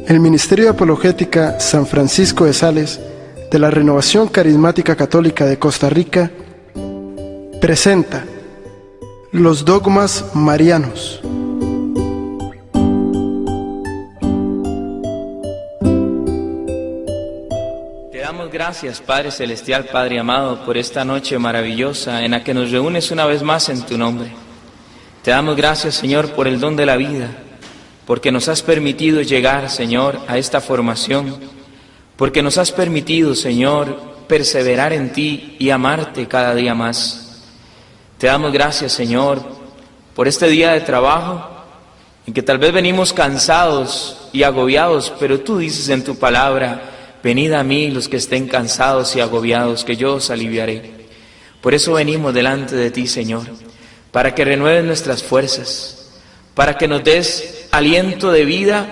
El Ministerio de Apologética San Francisco de Sales de la Renovación Carismática Católica de Costa Rica presenta los dogmas marianos. Te damos gracias, Padre Celestial, Padre amado, por esta noche maravillosa en la que nos reúnes una vez más en tu nombre. Te damos gracias, Señor, por el don de la vida, porque nos has permitido llegar, Señor, a esta formación, porque nos has permitido, Señor, perseverar en ti y amarte cada día más. Te damos gracias, Señor, por este día de trabajo, en que tal vez venimos cansados y agobiados, pero tú dices en tu palabra: venid a mí los que estén cansados y agobiados, que yo os aliviaré. Por eso venimos delante de ti, Señor, para que renueves nuestras fuerzas, para que nos des aliento de vida,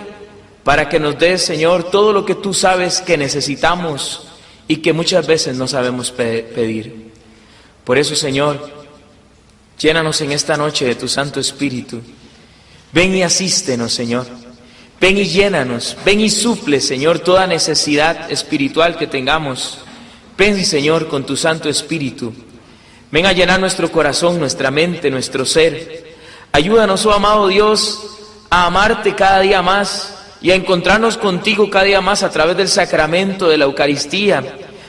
para que nos des, Señor, todo lo que tú sabes que necesitamos y que muchas veces no sabemos pedir. Por eso, Señor, llénanos en esta noche de tu Santo Espíritu. Ven y asístenos, Señor. Ven y llénanos, ven y suple, Señor, toda necesidad espiritual que tengamos. Ven, Señor, con tu Santo Espíritu. Ven a llenar nuestro corazón, nuestra mente, nuestro ser. Ayúdanos, oh amado Dios, a amarte cada día más y a encontrarnos contigo cada día más a través del sacramento de la Eucaristía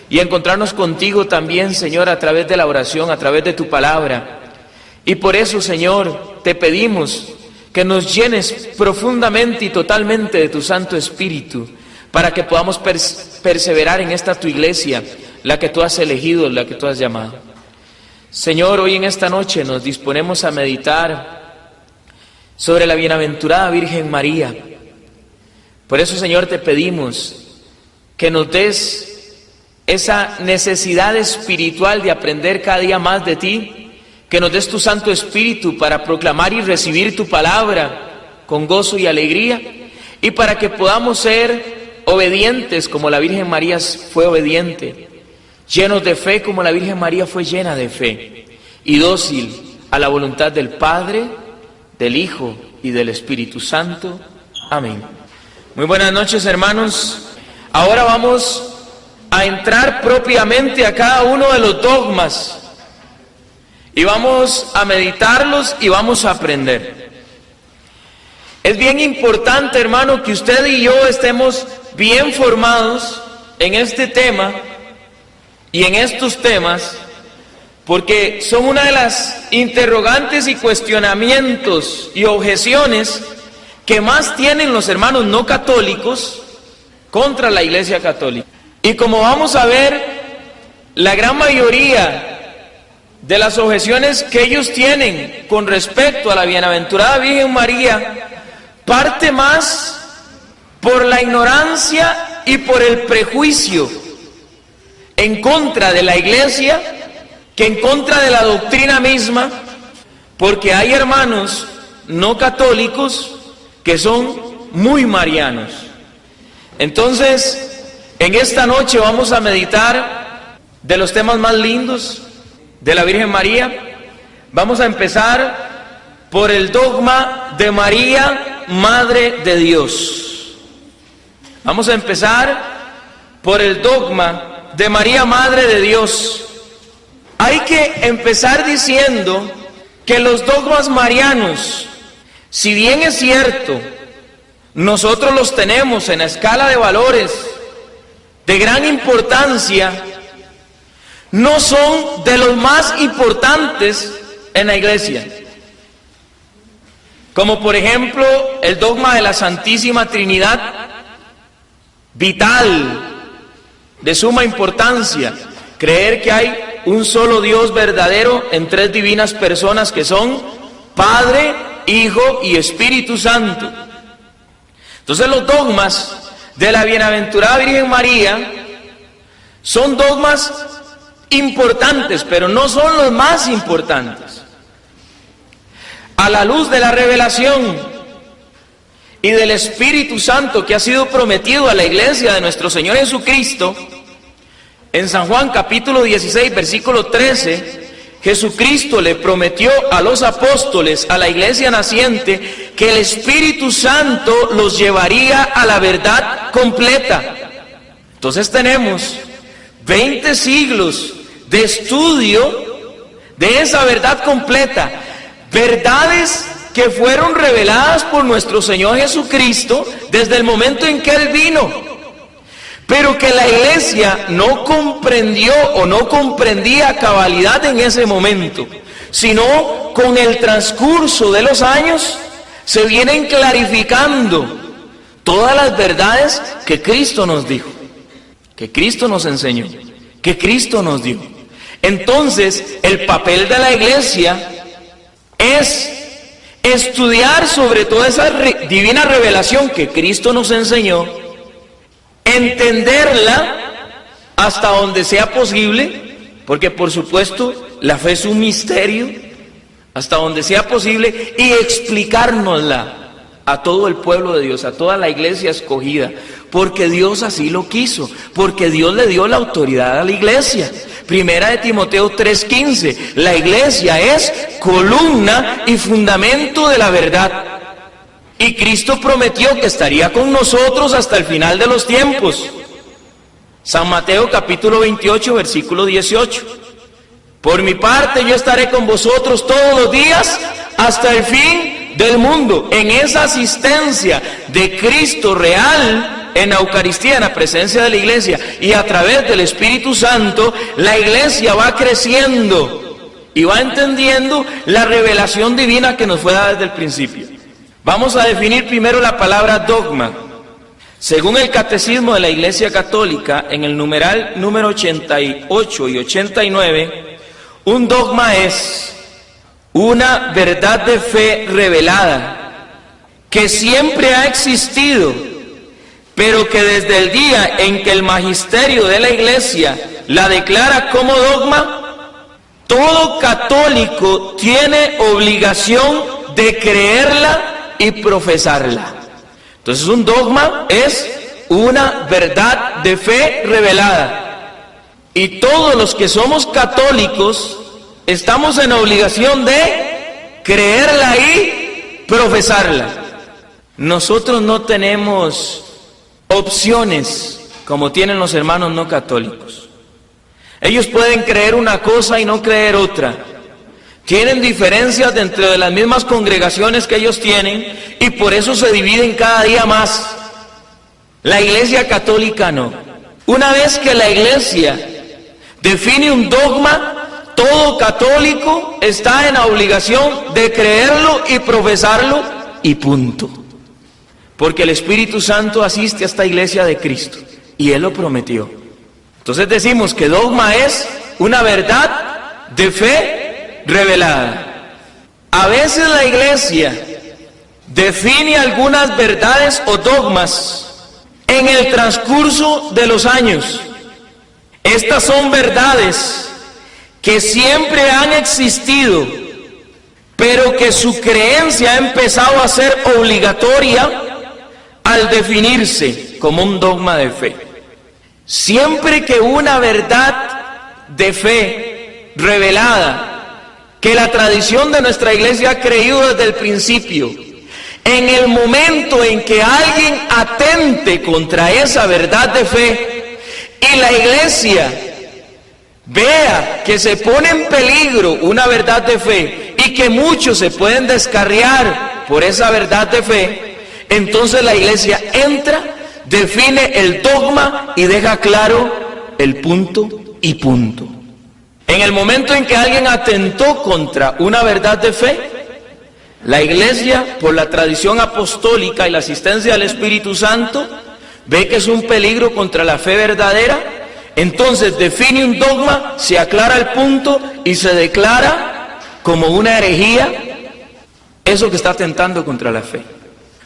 y a encontrarnos contigo también, Señor, a través de la oración, a través de tu palabra. Y por eso, Señor, te pedimos que nos llenes profundamente y totalmente de tu Santo Espíritu, para que podamos perseverar en esta tu iglesia, la que tú has elegido, la que tú has llamado. Señor, hoy en esta noche nos disponemos a meditar sobre la bienaventurada Virgen María. Por eso, Señor, te pedimos que nos des esa necesidad espiritual de aprender cada día más de ti, que nos des tu Santo Espíritu para proclamar y recibir tu palabra con gozo y alegría, y para que podamos ser obedientes como la Virgen María fue obediente, llenos de fe como la Virgen María fue llena de fe, y dócil a la voluntad del Padre, del Hijo y del Espíritu Santo. Amén. Muy buenas noches, hermanos. Ahora vamos a entrar propiamente a cada uno de los dogmas y vamos a meditarlos y vamos a aprender. Es bien importante, hermano, que usted y yo estemos bien formados en este tema y en estos temas, porque son una de las interrogantes y cuestionamientos y objeciones que más tienen los hermanos no católicos contra la Iglesia Católica. Y como vamos a ver, la gran mayoría de las objeciones que ellos tienen con respecto a la bienaventurada Virgen María parte más por la ignorancia y por el prejuicio en contra de la Iglesia que en contra de la doctrina misma, porque hay hermanos no católicos que son muy marianos. Entonces, en esta noche vamos a meditar de los temas más lindos de la Virgen María. Vamos a empezar por el dogma de María, Madre de Dios. Vamos a empezar por el dogma de María, Madre de Dios. Hay que empezar diciendo que los dogmas marianos, si bien es cierto, nosotros los tenemos en la escala de valores de gran importancia, no son de los más importantes en la Iglesia. Como por ejemplo el dogma de la Santísima Trinidad, vital, de suma importancia, creer que hay un solo Dios verdadero en tres divinas personas que son Padre, Hijo y Espíritu Santo. Entonces los dogmas de la bienaventurada Virgen María son dogmas importantes, pero no son los más importantes. A la luz de la revelación y del Espíritu Santo que ha sido prometido a la Iglesia de nuestro Señor Jesucristo, en San Juan capítulo 16, versículo 13, Jesucristo le prometió a los apóstoles, a la iglesia naciente, que el Espíritu Santo los llevaría a la verdad completa. Entonces tenemos 20 siglos de estudio de esa verdad completa, verdades que fueron reveladas por nuestro Señor Jesucristo desde el momento en que Él vino, pero que la iglesia no comprendió o no comprendía a cabalidad en ese momento, sino con el transcurso de los años se vienen clarificando todas las verdades que Cristo nos dijo, que Cristo nos enseñó, que Cristo nos dio. Entonces, el papel de la iglesia es estudiar sobre toda esa divina revelación que Cristo nos enseñó, entenderla hasta donde sea posible, porque por supuesto la fe es un misterio, hasta donde sea posible, y explicárnosla a todo el pueblo de Dios, a toda la iglesia escogida, porque Dios así lo quiso, porque Dios le dio la autoridad a la iglesia. Primera de Timoteo 3:15, la iglesia es columna y fundamento de la verdad. Y Cristo prometió que estaría con nosotros hasta el final de los tiempos. San Mateo capítulo 28, versículo 18. Por mi parte yo estaré con vosotros todos los días hasta el fin del mundo. En esa asistencia de Cristo real, en la Eucaristía, en la presencia de la iglesia y a través del Espíritu Santo, la iglesia va creciendo y va entendiendo la revelación divina que nos fue dada desde el principio. Vamos a definir primero la palabra dogma. Según el Catecismo de la Iglesia Católica, en el numeral número 88 y 89, un dogma es una verdad de fe revelada que siempre ha existido, pero que desde el día en que el magisterio de la Iglesia la declara como dogma, todo católico tiene obligación de creerla y profesarla. Entonces un dogma es una verdad de fe revelada, y todos los que somos católicos estamos en obligación de creerla y profesarla. Nosotros no tenemos opciones como tienen los hermanos no católicos. Ellos pueden creer una cosa y no creer otra. Tienen diferencias dentro de las mismas congregaciones que ellos tienen y por eso se dividen cada día más. La Iglesia Católica no. Una vez que la Iglesia define un dogma, todo católico está en la obligación de creerlo y profesarlo y punto. Porque el Espíritu Santo asiste a esta iglesia de Cristo y Él lo prometió. Entonces decimos que dogma es una verdad de fe revelada. A veces la iglesia define algunas verdades o dogmas en el transcurso de los años. Estas son verdades que siempre han existido, pero que su creencia ha empezado a ser obligatoria al definirse como un dogma de fe. Siempre que una verdad de fe revelada, que la tradición de nuestra iglesia ha creído desde el principio, en el momento en que alguien atente contra esa verdad de fe y la iglesia vea que se pone en peligro una verdad de fe y que muchos se pueden descarriar por esa verdad de fe, entonces la iglesia entra, define el dogma y deja claro el punto y punto. En el momento en que alguien atentó contra una verdad de fe, la iglesia, por la tradición apostólica y la asistencia del Espíritu Santo, ve que es un peligro contra la fe verdadera, entonces define un dogma, se aclara el punto y se declara como una herejía eso que está atentando contra la fe.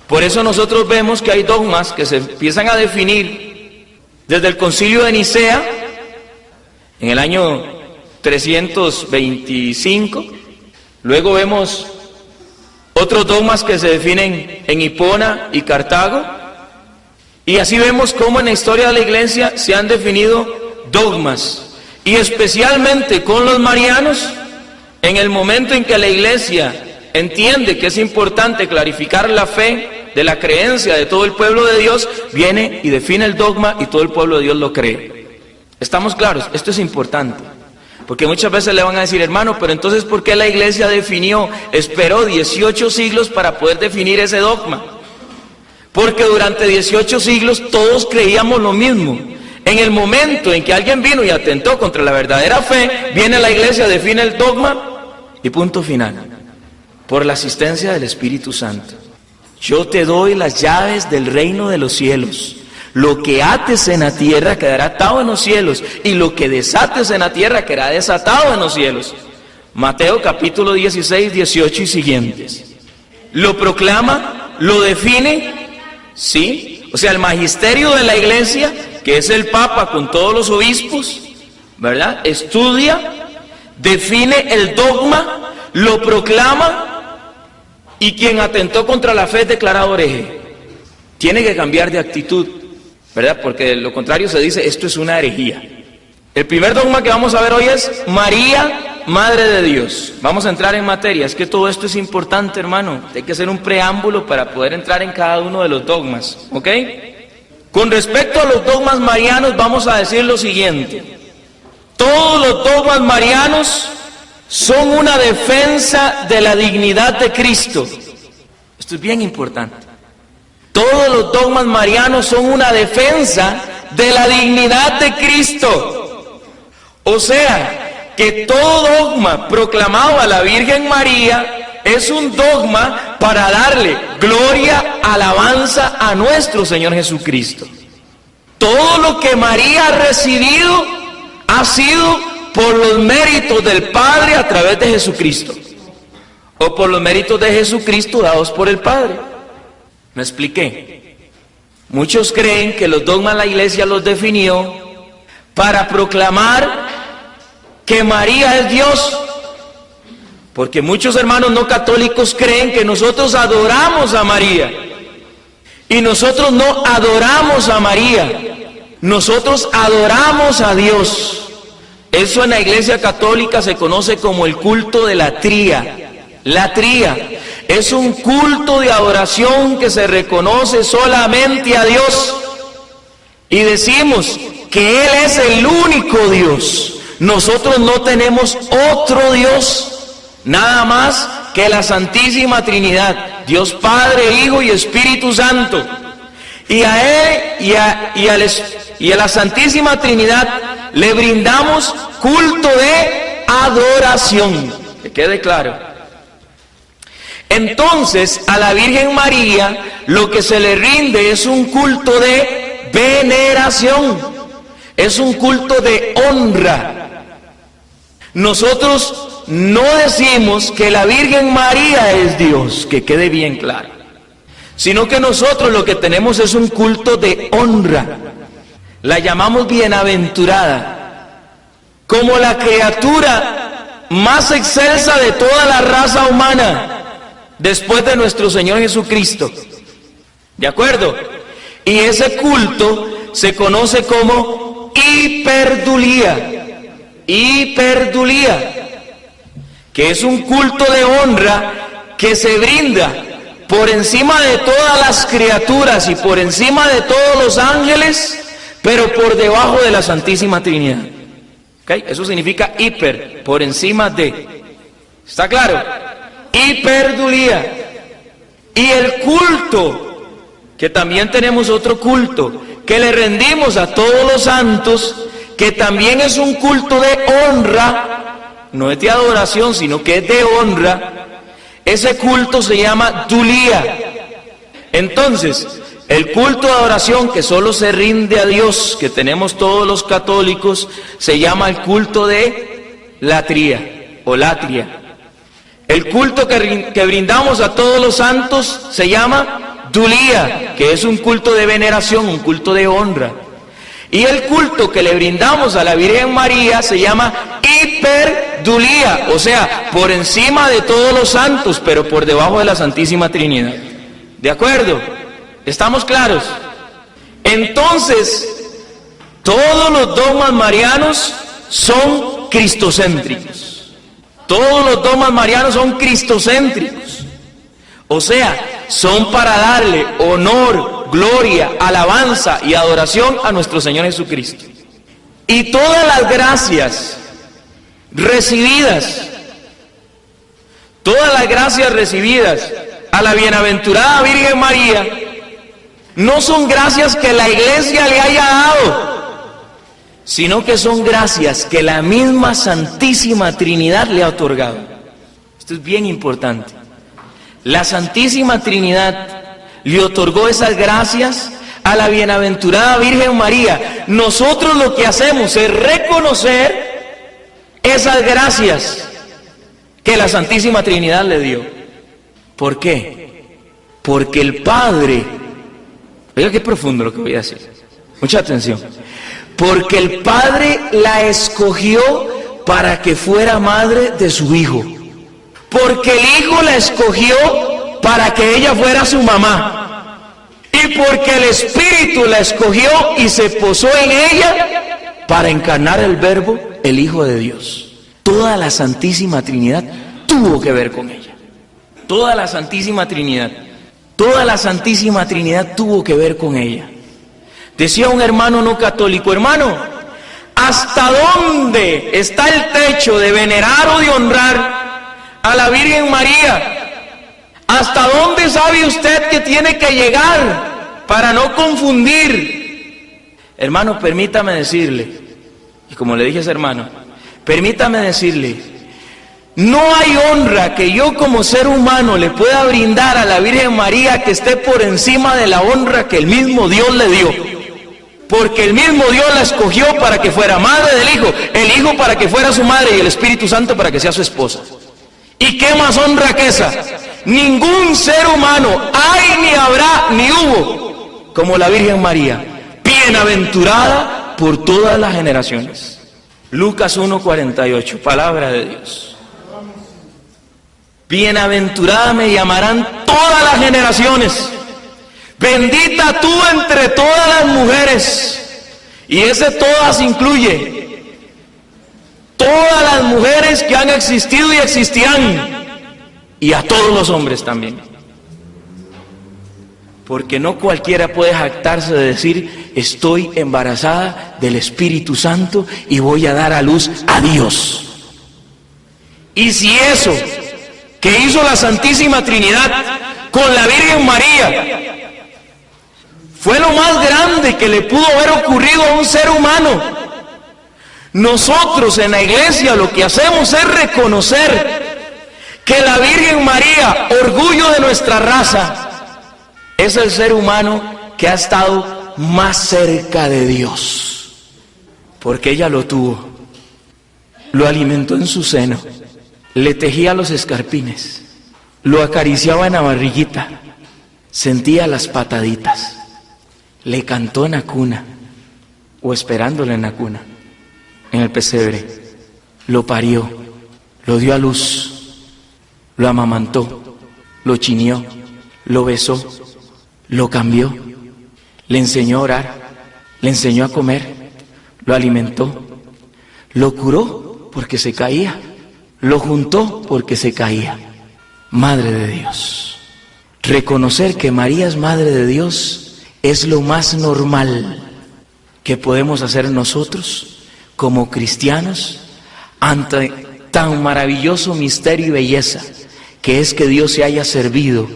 Por eso nosotros vemos que hay dogmas que se empiezan a definir desde el Concilio de Nicea, en el año 325. Luego vemos otros dogmas que se definen en Hipona y Cartago. Y así vemos cómo en la historia de la iglesia se han definido dogmas. Y especialmente con los marianos En el momento en que la iglesia entiende que es importante clarificar la fe de la creencia de todo el pueblo de Dios, viene y define el dogma y todo el pueblo de Dios lo cree. ¿Estamos claros? Esto es importante. Porque muchas veces le van a decir, hermano, pero entonces ¿por qué la iglesia esperó 18 siglos para poder definir ese dogma? Porque durante 18 siglos todos creíamos lo mismo. En el momento en que alguien vino y atentó contra la verdadera fe, viene la iglesia, define el dogma y punto final. Por la asistencia del Espíritu Santo. Yo te doy las llaves del reino de los cielos. Lo que ates en la tierra quedará atado en los cielos, y lo que desates en la tierra quedará desatado en los cielos. Mateo capítulo 16, 18 y siguientes. ¿Lo proclama? ¿Lo define? Sí. O sea, el magisterio de la iglesia, que es el Papa con todos los obispos, ¿verdad? Estudia, define el dogma, lo proclama, y quien atentó contra la fe es declarado hereje. Tiene que cambiar de actitud, ¿verdad? Porque de lo contrario se dice, esto es una herejía. El primer dogma que vamos a ver hoy es María, Madre de Dios. Vamos a entrar en materia. Es que todo esto es importante, hermano. Hay que hacer un preámbulo para poder entrar en cada uno de los dogmas, ¿ok? Con respecto a los dogmas marianos, vamos a decir lo siguiente. Todos los dogmas marianos son una defensa de la dignidad de Cristo. Esto es bien importante. Todos los dogmas marianos son una defensa de la dignidad de Cristo. O sea, que todo dogma proclamado a la Virgen María es un dogma para darle gloria, alabanza a nuestro Señor Jesucristo. Todo lo que María ha recibido ha sido por los méritos del Padre a través de Jesucristo, o por los méritos de Jesucristo dados por el Padre. ¿Me expliqué? Muchos creen que los dogmas la iglesia los definió para proclamar que María es Dios, porque muchos hermanos no católicos creen que nosotros adoramos a María, y nosotros no adoramos a María, nosotros adoramos a Dios. Eso en la iglesia católica se conoce como el culto de la tría. La tría es un culto de adoración que se reconoce solamente a Dios, y decimos que Él es el único Dios. Nosotros no tenemos otro Dios, nada más que la Santísima Trinidad, Dios Padre, Hijo y Espíritu Santo. Y a Él y a la Santísima Trinidad le brindamos culto de adoración. Que quede claro. Entonces, a la Virgen María lo que se le rinde es un culto de veneración, es un culto de honra. Nosotros no decimos que la Virgen María es Dios, que quede bien claro, sino que nosotros lo que tenemos es un culto de honra. La llamamos bienaventurada, como la criatura más excelsa de toda la raza humana, después de nuestro Señor Jesucristo. ¿De acuerdo? Y ese culto se conoce como hiperdulía. Hiperdulía, que es un culto de honra que se brinda por encima de todas las criaturas y por encima de todos los ángeles, pero por debajo de la Santísima Trinidad. ¿Okay? Eso significa hiper, por encima de. ¿Está claro? Hiperdulía. Y el culto, que también tenemos otro culto, que le rendimos a todos los santos, que también es un culto de honra, no es de adoración, sino que es de honra. Ese culto se llama dulía. Entonces, el culto de adoración que solo se rinde a Dios, que tenemos todos los católicos, se llama el culto de latría o latria. El culto que brindamos a todos los santos se llama dulía, que es un culto de veneración, un culto de honra. Y el culto que le brindamos a la Virgen María se llama hiperdulía, o sea, por encima de todos los santos, pero por debajo de la Santísima Trinidad. ¿De acuerdo? ¿Estamos claros? Entonces, todos los dogmas marianos son cristocéntricos. Todos los dogmas marianos son cristocéntricos. O sea, son para darle honor, gloria, alabanza y adoración a nuestro Señor Jesucristo. Y todas las gracias recibidas, a la bienaventurada Virgen María, no son gracias que la Iglesia le haya dado, sino que son gracias que la misma Santísima Trinidad le ha otorgado. Esto es bien importante. La Santísima Trinidad le otorgó esas gracias a la bienaventurada Virgen María. Nosotros lo que hacemos es reconocer esas gracias que la Santísima Trinidad le dio. ¿Por qué? Porque el Padre, oiga qué profundo lo que voy a decir, mucha atención, porque el Padre la escogió para que fuera madre de su Hijo, porque el Hijo la escogió para que ella fuera su mamá, y porque el Espíritu la escogió y se posó en ella para encarnar el Verbo, el Hijo de Dios. Toda la Santísima Trinidad tuvo que ver con ella. Toda la Santísima Trinidad tuvo que ver con ella. Decía un hermano no católico: hermano, ¿hasta dónde está el techo de venerar o de honrar a la Virgen María? ¿Hasta dónde sabe usted que tiene que llegar para no confundir? Hermano, permítame decirle, y como le dije a ese hermano, permítame decirle, no hay honra que yo como ser humano le pueda brindar a la Virgen María que esté por encima de la honra que el mismo Dios le dio. Porque el mismo Dios la escogió para que fuera madre del Hijo, el Hijo para que fuera su madre y el Espíritu Santo para que sea su esposa. ¿Y qué más honra que esa? Ningún ser humano hay, ni habrá, ni hubo como la Virgen María, bienaventurada por todas las generaciones. Lucas 1:48, palabra de Dios. Bienaventurada me llamarán todas las generaciones. Bendita tú entre todas las mujeres. Y ese todas incluye todas las mujeres que han existido y existirán, y a todos los hombres también. Porque no cualquiera puede jactarse de decir: estoy embarazada del Espíritu Santo y voy a dar a luz a Dios. Y si eso que hizo la Santísima Trinidad con la Virgen María fue lo más grande que le pudo haber ocurrido a un ser humano, nosotros en la iglesia lo que hacemos es reconocer que la Virgen María, orgullo de nuestra raza, es el ser humano que ha estado más cerca de Dios, porque ella lo tuvo, lo alimentó en su seno, le tejía los escarpines, lo acariciaba en la barriguita, sentía las pataditas, le cantó en la cuna, o esperándole en la cuna, en el pesebre, lo parió, lo dio a luz, lo amamantó, lo chineó, lo besó, lo cambió, le enseñó a orar, le enseñó a comer, lo alimentó, lo curó porque se caía, lo juntó porque se caía. Madre de Dios. Reconocer que María es Madre de Dios es lo más normal que podemos hacer nosotros como cristianos ante tan maravilloso misterio y belleza que es que Dios se haya servido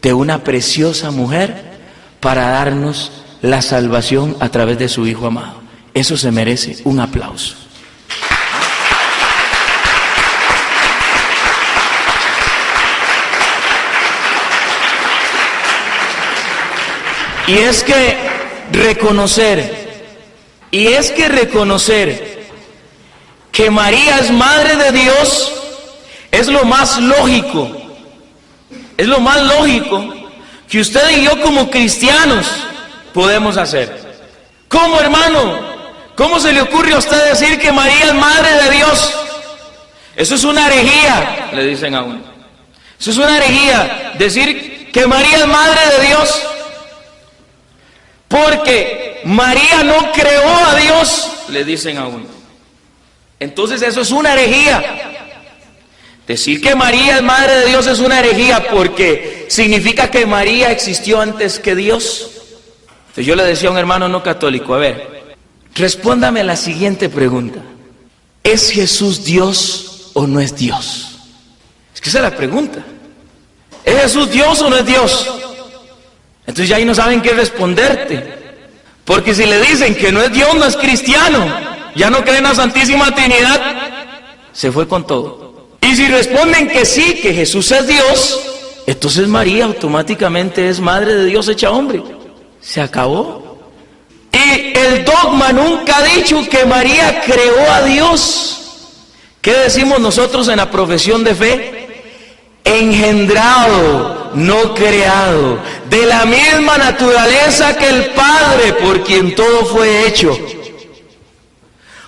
de una preciosa mujer para darnos la salvación a través de su Hijo amado. Eso se merece un aplauso. Y es que reconocer que María es Madre de Dios es lo más lógico, que usted y yo como cristianos podemos hacer. ¿Cómo, hermano? ¿Cómo se le ocurre a usted decir que María es Madre de Dios? Eso es una herejía, le dicen a uno. Eso es una herejía, decir que María es Madre de Dios. Porque María no creó a Dios, le dicen a uno. Entonces eso es una herejía. Decir que María es madre de Dios es una herejía porque significa que María existió antes que Dios. Entonces yo le decía a un hermano no católico, a ver, respóndame la siguiente pregunta. ¿Es Jesús Dios o no es Dios? Es que esa es la pregunta. ¿Es Jesús Dios o no es Dios? Entonces ya ahí no saben qué responderte. Porque si le dicen que no es Dios, no es cristiano, ya no cree en la Santísima Trinidad, se fue con todo. Y si responden que sí, que Jesús es Dios, entonces María automáticamente es madre de Dios hecha hombre. Se acabó. Y el dogma nunca ha dicho que María creó a Dios. ¿Qué decimos nosotros en la profesión de fe? Engendrado, no creado, de la misma naturaleza que el Padre, por quien todo fue hecho.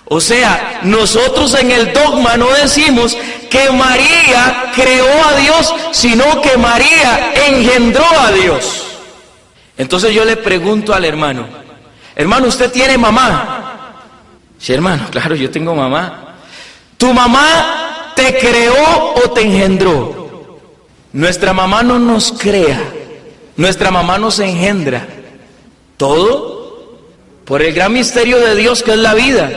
O sea, nosotros en el dogma no decimos que María creó a Dios, sino que María engendró a Dios. Entonces yo le pregunto al hermano, hermano, ¿usted tiene mamá? Sí, hermano, claro, yo tengo mamá. ¿Tu mamá te creó o te engendró? Nuestra mamá no nos crea, nuestra mamá nos engendra. Todo por el gran misterio de Dios que es la vida,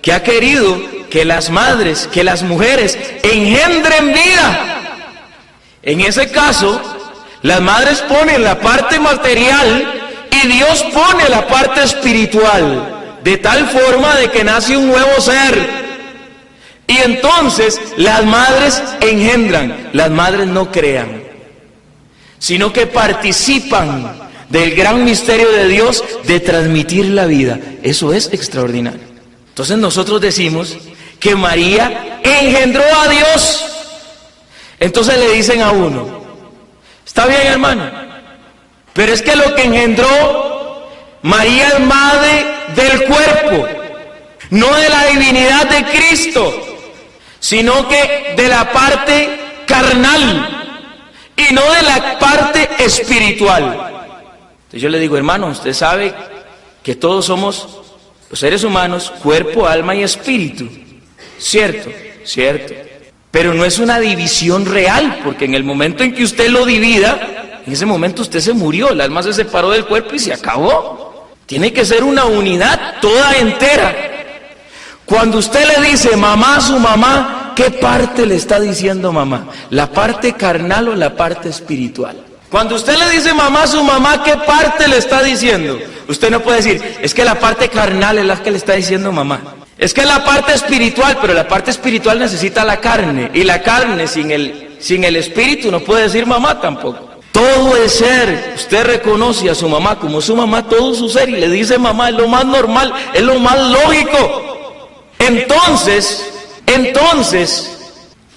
que ha querido que las madres, que las mujeres engendren vida. En ese caso, las madres ponen la parte material y Dios pone la parte espiritual, de tal forma de que nace un nuevo ser. Y entonces las madres engendran, las madres no crean, sino que participan del gran misterio de Dios de transmitir la vida. Eso es extraordinario. Entonces nosotros decimos que María engendró a Dios. Entonces le dicen a uno, está bien, hermano, pero es que lo que engendró María es madre del cuerpo, no de la divinidad de Cristo, sino que de la parte carnal y no de la parte espiritual. Entonces yo le digo, hermano, usted sabe que todos somos los seres humanos, cuerpo, alma y espíritu. Cierto, cierto. Pero no es una división real, porque en el momento en que usted lo divida, en ese momento usted se murió, el alma se separó del cuerpo y se acabó. Tiene que ser una unidad toda entera. Cuando usted le dice mamá a su mamá, ¿qué parte le está diciendo mamá? ¿La parte carnal o la parte espiritual? Cuando usted le dice mamá a su mamá, ¿qué parte le está diciendo? Usted no puede decir, es que la parte carnal es la que le está diciendo mamá. Es que es la parte espiritual, pero la parte espiritual necesita la carne. Y la carne sin el espíritu no puede decir mamá tampoco. Todo el ser, usted reconoce a su mamá como su mamá, todo su ser, y le dice mamá, es lo más normal, es lo más lógico. Entonces,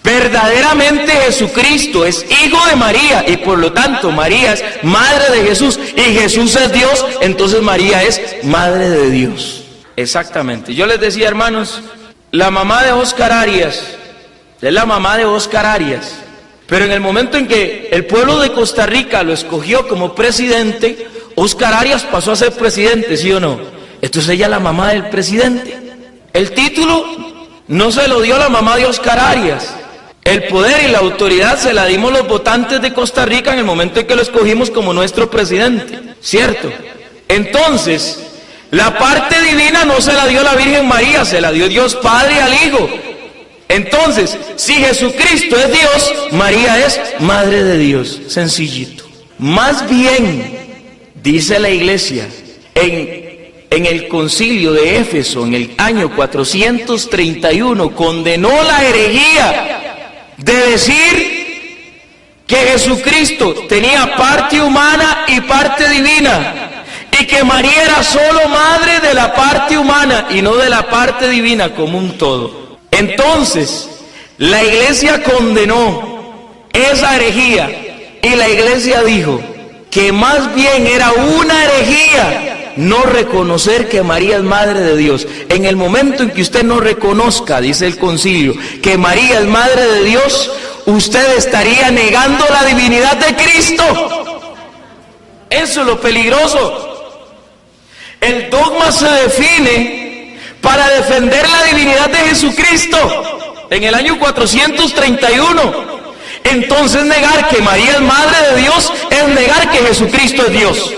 verdaderamente Jesucristo es hijo de María y por lo tanto María es madre de Jesús y Jesús es Dios, entonces María es madre de Dios. Exactamente. Yo les decía, hermanos, la mamá de Óscar Arias es la mamá de Óscar Arias, pero en el momento en que el pueblo de Costa Rica lo escogió como presidente, Óscar Arias pasó a ser presidente, ¿sí o no? Entonces ella es la mamá del presidente. El título no se lo dio la mamá de Óscar Arias. El poder y la autoridad se la dimos los votantes de Costa Rica en el momento en que lo escogimos como nuestro presidente, ¿cierto? Entonces, la parte divina no se la dio la Virgen María, se la dio Dios Padre al Hijo. Entonces, si Jesucristo es Dios, María es Madre de Dios, sencillito. Más bien, dice la Iglesia, en el concilio de Éfeso, en el año 431, condenó la herejía de decir que Jesucristo tenía parte humana y parte divina, y que María era solo madre de la parte humana y no de la parte divina como un todo. Entonces, la Iglesia condenó esa herejía y la Iglesia dijo que más bien era una herejía no reconocer que María es madre de Dios. En el momento en que usted no reconozca, dice el concilio, que María es madre de Dios, usted estaría negando la divinidad de Cristo. Eso es lo peligroso. El dogma se define para defender la divinidad de Jesucristo. en el año 431. Entonces negar que María es madre de Dios es negar que Jesucristo es Dios.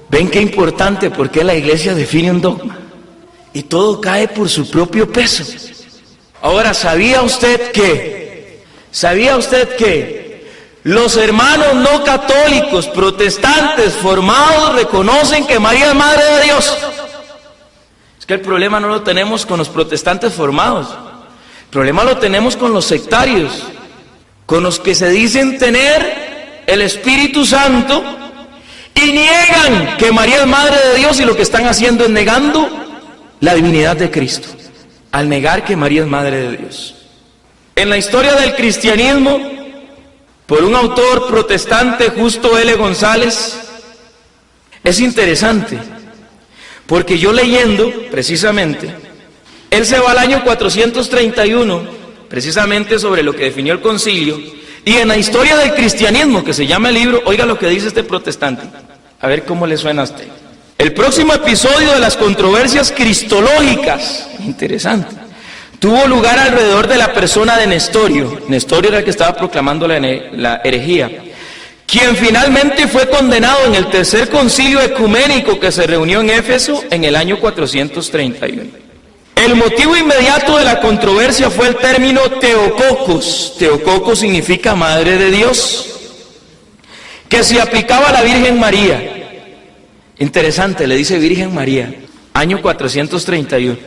¿Ven qué importante? Porque la iglesia define un dogma y todo cae por su propio peso. Ahora, ¿sabía usted que los hermanos no católicos, protestantes, formados, reconocen que María es madre de Dios? Es que el problema no lo tenemos con los protestantes formados, el problema lo tenemos con los sectarios, con los que se dicen tener el Espíritu Santo y niegan que María es madre de Dios, y lo que están haciendo es negando la divinidad de Cristo, al negar que María es madre de Dios. En la historia del cristianismo, por un autor protestante, Justo L. González, es interesante, porque yo leyendo precisamente, él se va al año 431, precisamente sobre lo que definió el concilio, y en la historia del cristianismo, que se llama el libro, oiga lo que dice este protestante, a ver cómo le suena a usted. El próximo episodio de las controversias cristológicas, interesante, tuvo lugar alrededor de la persona de Nestorio. Nestorio era el que estaba proclamando la herejía, quien finalmente fue condenado en el tercer concilio ecuménico que se reunió en Éfeso en el año 431. El motivo inmediato de la controversia fue el término Teotokos. Teotokos significa madre de Dios, que se aplicaba a la Virgen María. Interesante, le dice Virgen María, año 431.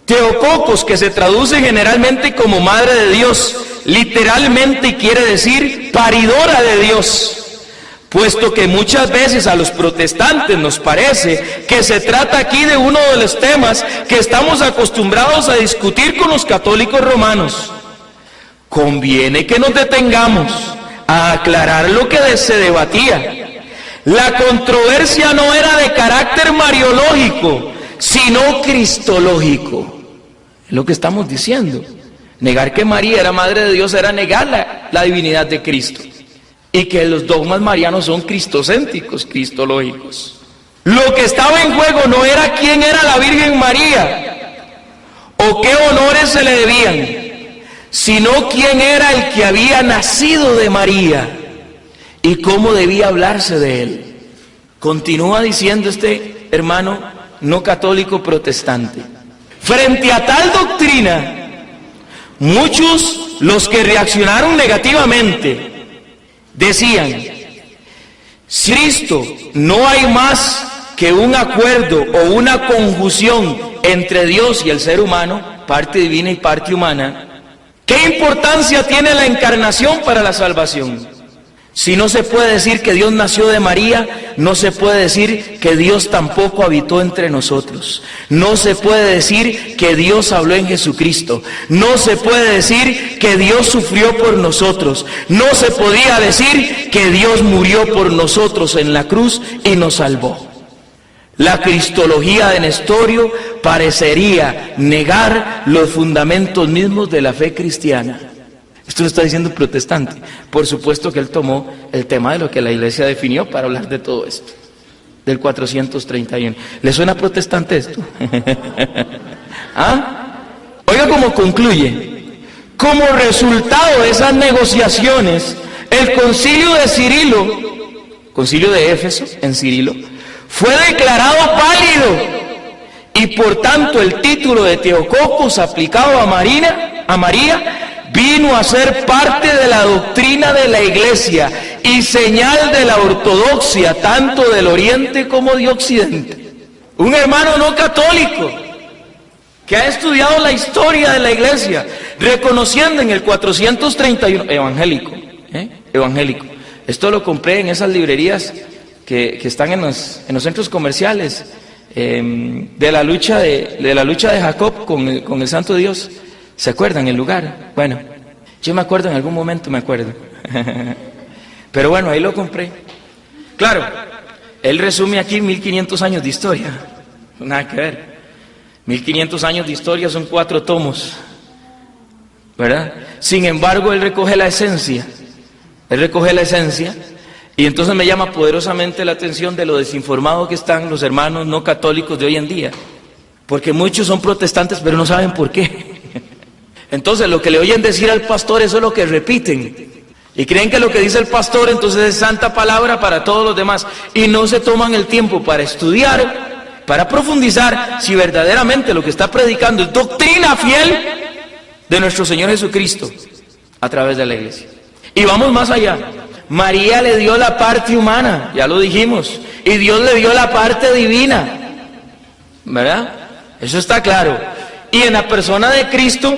Teotokos, que se traduce generalmente como madre de Dios, literalmente quiere decir paridora de Dios, puesto que muchas veces a los protestantes nos parece que se trata aquí de uno de los temas que estamos acostumbrados a discutir con los católicos romanos. Conviene que nos detengamos a aclarar lo que se debatía. La controversia no era de carácter mariológico, sino cristológico. Es lo que estamos diciendo. Negar que María era madre de Dios era negar la divinidad de Cristo. Y que los dogmas marianos son cristocéntricos, cristológicos. Lo que estaba en juego no era quién era la Virgen María o qué honores se le debían, sino quién era el que había nacido de María y cómo debía hablarse de él. Continúa diciendo este hermano no católico protestante. Frente a tal doctrina, muchos, los que reaccionaron negativamente, decían: Cristo, no hay más que un acuerdo o una conjunción entre Dios y el ser humano, parte divina y parte humana. ¿Qué importancia tiene la encarnación para la salvación? Si no se puede decir que Dios nació de María, no se puede decir que Dios tampoco habitó entre nosotros. No se puede decir que Dios habló en Jesucristo. No se puede decir que Dios sufrió por nosotros. No se podía decir que Dios murió por nosotros en la cruz y nos salvó. La cristología de Nestorio parecería negar los fundamentos mismos de la fe cristiana. Esto lo está diciendo un protestante. Por supuesto que él tomó el tema de lo que la iglesia definió para hablar de todo esto, del 431. ¿Le suena protestante esto? ¿Ah? Oiga cómo concluye. Como resultado de esas negociaciones, el concilio de Cirilo, concilio de Éfeso, en Cirilo, fue declarado válido, y por tanto el título de Teotokos aplicado a María vino a ser parte de la doctrina de la iglesia y señal de la ortodoxia tanto del oriente como de occidente. Un hermano no católico que ha estudiado la historia de la iglesia, reconociendo en el 431, evangélico. Esto lo compré en esas librerías que están en los centros comerciales, de la lucha de Jacob con el Santo Dios. ¿Se acuerdan el lugar? Bueno, yo me acuerdo, en algún momento me acuerdo. Pero bueno, ahí lo compré. Claro, él resume aquí 1500 años de historia. Nada que ver. 1500 años de historia son 4 tomos, ¿verdad? Sin embargo, él recoge la esencia. Y entonces me llama poderosamente la atención de lo desinformados que están los hermanos no católicos de hoy en día. Porque muchos son protestantes, pero no saben por qué. Entonces lo que le oyen decir al pastor, eso es lo que repiten. Y creen que lo que dice el pastor entonces es santa palabra para todos los demás. Y no se toman el tiempo para estudiar, para profundizar si verdaderamente lo que está predicando es doctrina fiel de nuestro Señor Jesucristo a través de la iglesia. Y vamos más allá. María le dio la parte humana, ya lo dijimos, y Dios le dio la parte divina, ¿verdad? Eso está claro. Y en la persona de Cristo,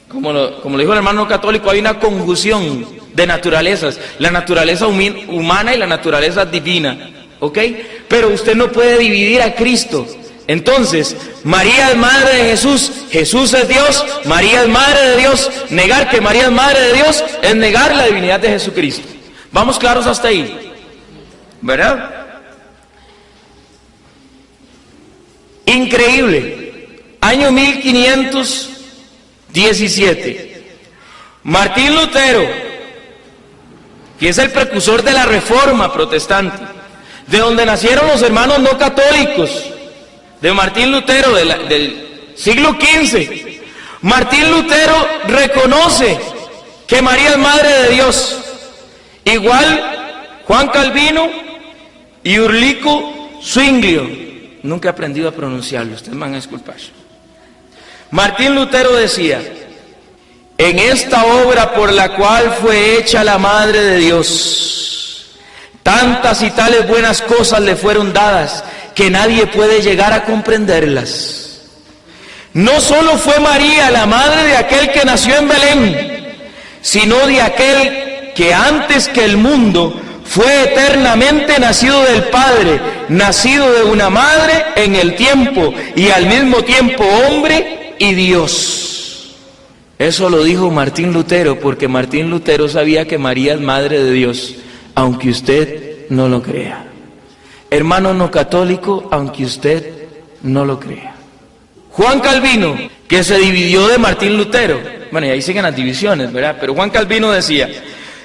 como lo dijo el hermano católico, hay una conjunción de naturalezas, la naturaleza humana y la naturaleza divina, ¿ok? Pero usted no puede dividir a Cristo. Entonces, María es madre de Jesús, Jesús es Dios, María es madre de Dios. Negar que María es madre de Dios es negar la divinidad de Jesucristo. ¿Vamos claros hasta ahí? ¿Verdad? Increíble. Año 1517. Martín Lutero, que es el precursor de la Reforma protestante, de donde nacieron los hermanos no católicos, de Martín Lutero del siglo XV. Martín Lutero reconoce que María es madre de Dios. Igual Juan Calvino y Ulrico Zwinglio. Nunca he aprendido a pronunciarlo, ustedes me van a disculpar. Martín Lutero decía: en esta obra por la cual fue hecha la Madre de Dios, tantas y tales buenas cosas le fueron dadas que nadie puede llegar a comprenderlas. No solo fue María la madre de aquel que nació en Belén, sino de aquel que antes que el mundo fue eternamente nacido del Padre, nacido de una madre en el tiempo y al mismo tiempo hombre y Dios. Eso lo dijo Martín Lutero, porque Martín Lutero sabía que María es madre de Dios, aunque usted no lo crea. Hermano no católico, aunque usted no lo crea. Juan Calvino, que se dividió de Martín Lutero, bueno, y ahí siguen las divisiones, ¿verdad? Pero Juan Calvino decía: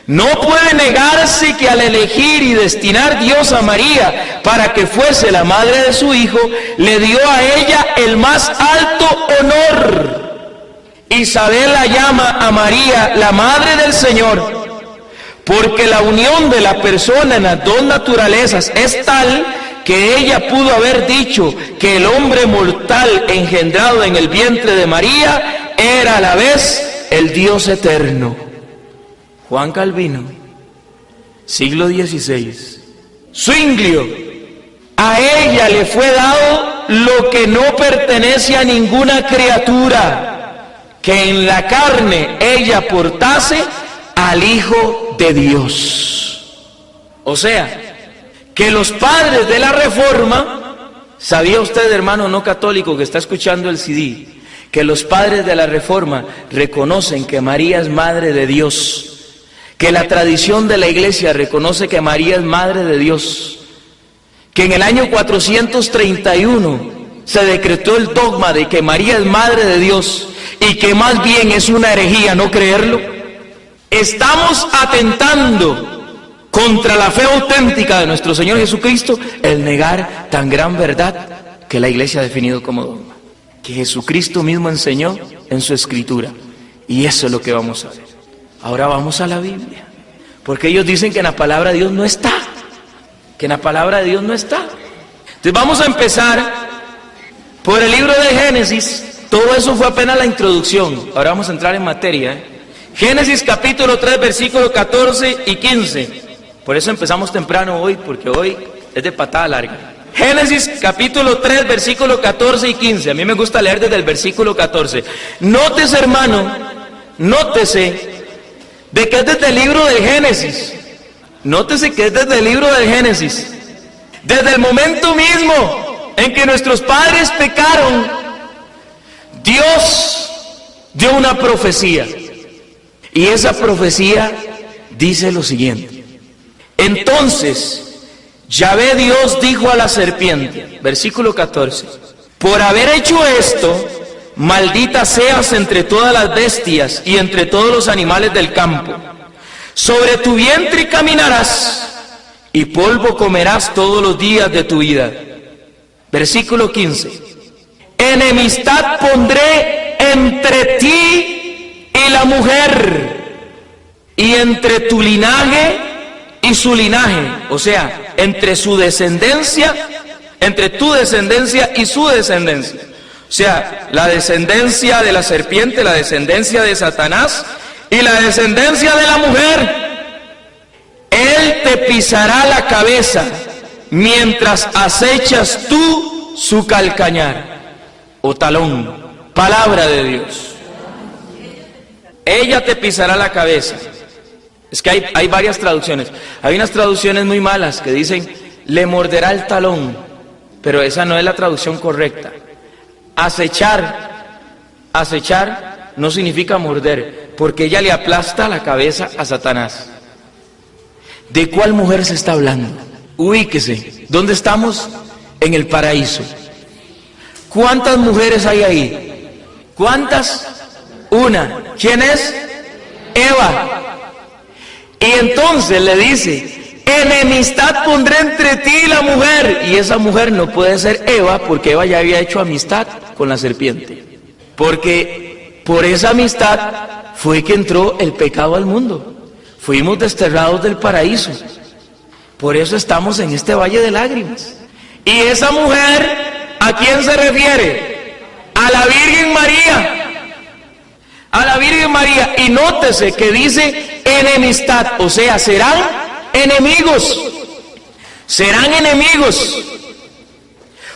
no puede negarse que al elegir y destinar Dios a María para que fuese la madre de su Hijo, le dio a ella el más alto honor. Isabel la llama a María la madre del Señor, porque la unión de la persona en las dos naturalezas es tal que ella pudo haber dicho que el hombre mortal engendrado en el vientre de María era a la vez el Dios eterno. Juan Calvino, siglo XVI. Zwinglio: a ella le fue dado lo que no pertenece a ninguna criatura, que en la carne ella portase al Hijo de Dios. O sea, que los padres de la Reforma, ¿sabía usted, hermano no católico que está escuchando el CD, que los padres de la Reforma reconocen que María es madre de Dios? Que la tradición de la iglesia reconoce que María es madre de Dios, que en el año 431 se decretó el dogma de que María es madre de Dios y que más bien es una herejía no creerlo. Estamos atentando contra la fe auténtica de nuestro Señor Jesucristo el negar tan gran verdad que la iglesia ha definido como dogma, que Jesucristo mismo enseñó en su escritura, y eso es lo que vamos a ver. Ahora vamos a la Biblia, porque ellos dicen que en la palabra de Dios no está, que en la palabra de Dios no está. Entonces vamos a empezar por el libro de Génesis. Todo eso fue apenas la introducción, ahora vamos a entrar en materia. Génesis capítulo 3, versículos 14 y 15. Por eso empezamos temprano hoy, porque hoy es de patada larga. Génesis capítulo 3, versículos 14 y 15. A mí me gusta leer desde el versículo 14. Nótese, hermano, nótese de que es desde el libro de Génesis. Nótese que es desde el libro de Génesis. Desde el momento mismo en que nuestros padres pecaron, Dios dio una profecía. Y esa profecía dice lo siguiente: entonces Yahvé Dios dijo a la serpiente, versículo 14, por haber hecho esto, maldita seas entre todas las bestias y entre todos los animales del campo. Sobre tu vientre caminarás y polvo comerás todos los días de tu vida. Versículo 15, enemistad pondré entre ti la mujer, y entre tu linaje y su linaje, o sea, entre su descendencia, entre tu descendencia y su descendencia. O sea, la descendencia de la serpiente, la descendencia de Satanás y la descendencia de la mujer. Él te pisará la cabeza mientras acechas tú su calcañar o talón. Palabra de Dios. Ella te pisará la cabeza. Es que hay varias traducciones. Hay unas traducciones muy malas que dicen le morderá el talón, pero esa no es la traducción correcta. Acechar no significa morder, porque ella le aplasta la cabeza a Satanás. ¿De cuál mujer se está hablando? Ubíquese. ¿Dónde estamos? En el paraíso. ¿Cuántas mujeres hay ahí? ¿Cuántas? Una. ¿Quién es? Eva. Y entonces le dice, enemistad pondré entre ti y la mujer. Y esa mujer no puede ser Eva, porque Eva ya había hecho amistad con la serpiente. Porque por esa amistad fue que entró el pecado al mundo. Fuimos desterrados del paraíso. Por eso estamos en este valle de lágrimas. Y esa mujer, ¿a quién se refiere? A la Virgen María. A la Virgen María. Y nótese que dice enemistad, o sea, serán enemigos. Serán enemigos.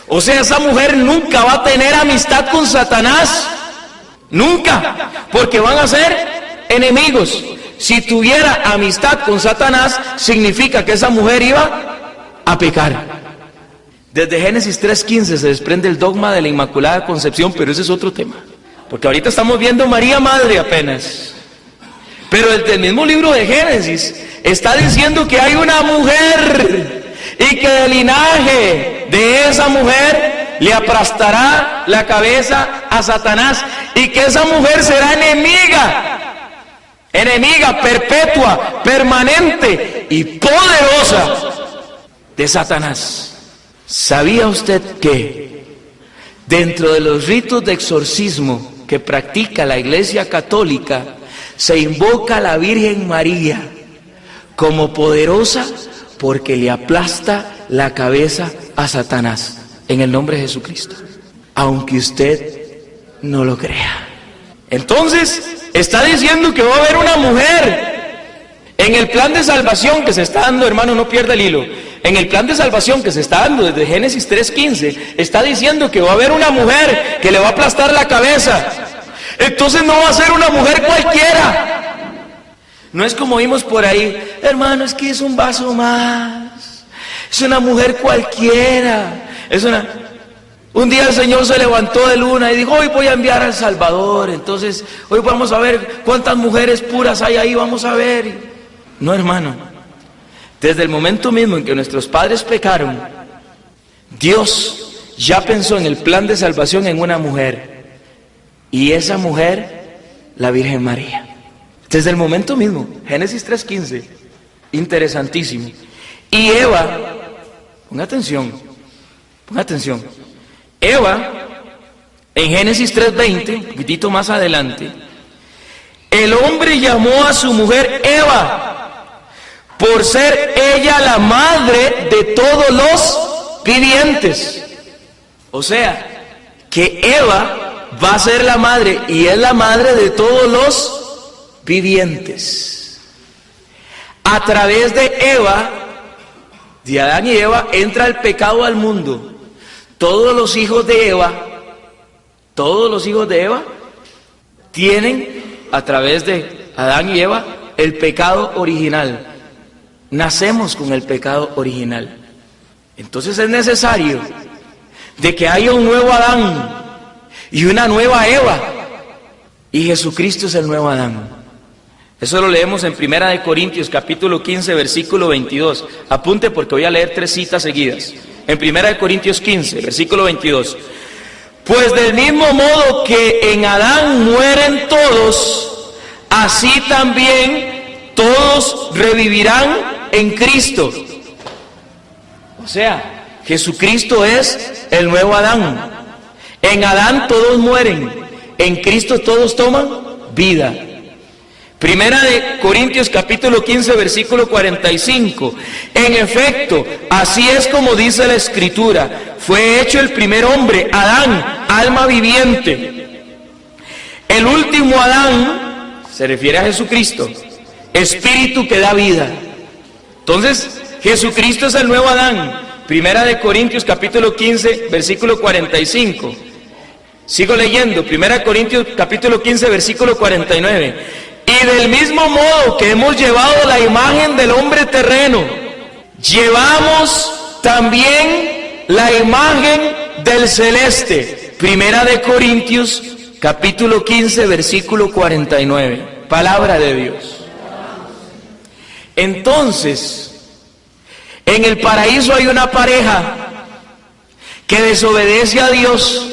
O sea, esa mujer nunca va a tener amistad con Satanás. Nunca. Porque van a ser enemigos. Si tuviera amistad con Satanás, significa que esa mujer iba a pecar. Desde Génesis 3:15 se desprende el dogma de la Inmaculada Concepción, pero ese es otro tema. Porque ahorita estamos viendo María Madre apenas. Pero desde el mismo libro de Génesis está diciendo que hay una mujer y que del linaje de esa mujer le aplastará la cabeza a Satanás y que esa mujer será enemiga perpetua, permanente y poderosa de Satanás. ¿Sabía usted que dentro de los ritos de exorcismo que practica la Iglesia Católica se invoca a la Virgen María como poderosa porque le aplasta la cabeza a Satanás en el nombre de Jesucristo, aunque usted no lo crea? Entonces está diciendo que va a haber una mujer en el plan de salvación que se está dando, hermano, no pierda el hilo. En el plan de salvación que se está dando desde Génesis 3:15, está diciendo que va a haber una mujer que le va a aplastar la cabeza. Entonces no va a ser una mujer cualquiera. No es como vimos por ahí, hermano, es que es un vaso más. Es una mujer cualquiera. Un día el Señor se levantó de luna y dijo, hoy voy a enviar al Salvador. Entonces, hoy vamos a ver cuántas mujeres puras hay ahí, vamos a ver. No, hermano. Desde el momento mismo en que nuestros padres pecaron, Dios ya pensó en el plan de salvación en una mujer. Y esa mujer, la Virgen María. Desde el momento mismo, Génesis 3:15, interesantísimo. Y Eva, ponga atención. Eva, en Génesis 3:20, un poquitito más adelante, el hombre llamó a su mujer Eva, por ser ella la madre de todos los vivientes. O sea, que Eva va a ser la madre y es la madre de todos los vivientes. A través de Eva, de Adán y Eva, entra el pecado al mundo. Todos los hijos de Eva tienen a través de Adán y Eva el pecado original. Nacemos con el pecado original. Entonces es necesario de que haya un nuevo Adán y una nueva Eva. Y Jesucristo es el nuevo Adán. Eso lo leemos en 1 Corintios capítulo 15 versículo 22. Apunte porque voy a leer 3 citas seguidas. En 1 Corintios 15 versículo 22. Pues del mismo modo que en Adán mueren todos, así también todos revivirán en Cristo. O sea, Jesucristo es el nuevo Adán. En Adán todos mueren, en Cristo todos toman vida. Primera de Corintios capítulo 15, versículo 45. En efecto, así es como dice la Escritura: fue hecho el primer hombre, Adán, alma viviente. El último Adán se refiere a Jesucristo, espíritu que da vida. Entonces, Jesucristo es el nuevo Adán. Primera de Corintios capítulo 15, versículo 45. Sigo leyendo, Primera de Corintios capítulo 15, versículo 49. Y del mismo modo que hemos llevado la imagen del hombre terreno, llevamos también la imagen del celeste. Primera de Corintios capítulo 15, versículo 49. Palabra de Dios. Entonces, en el paraíso hay una pareja que desobedece a Dios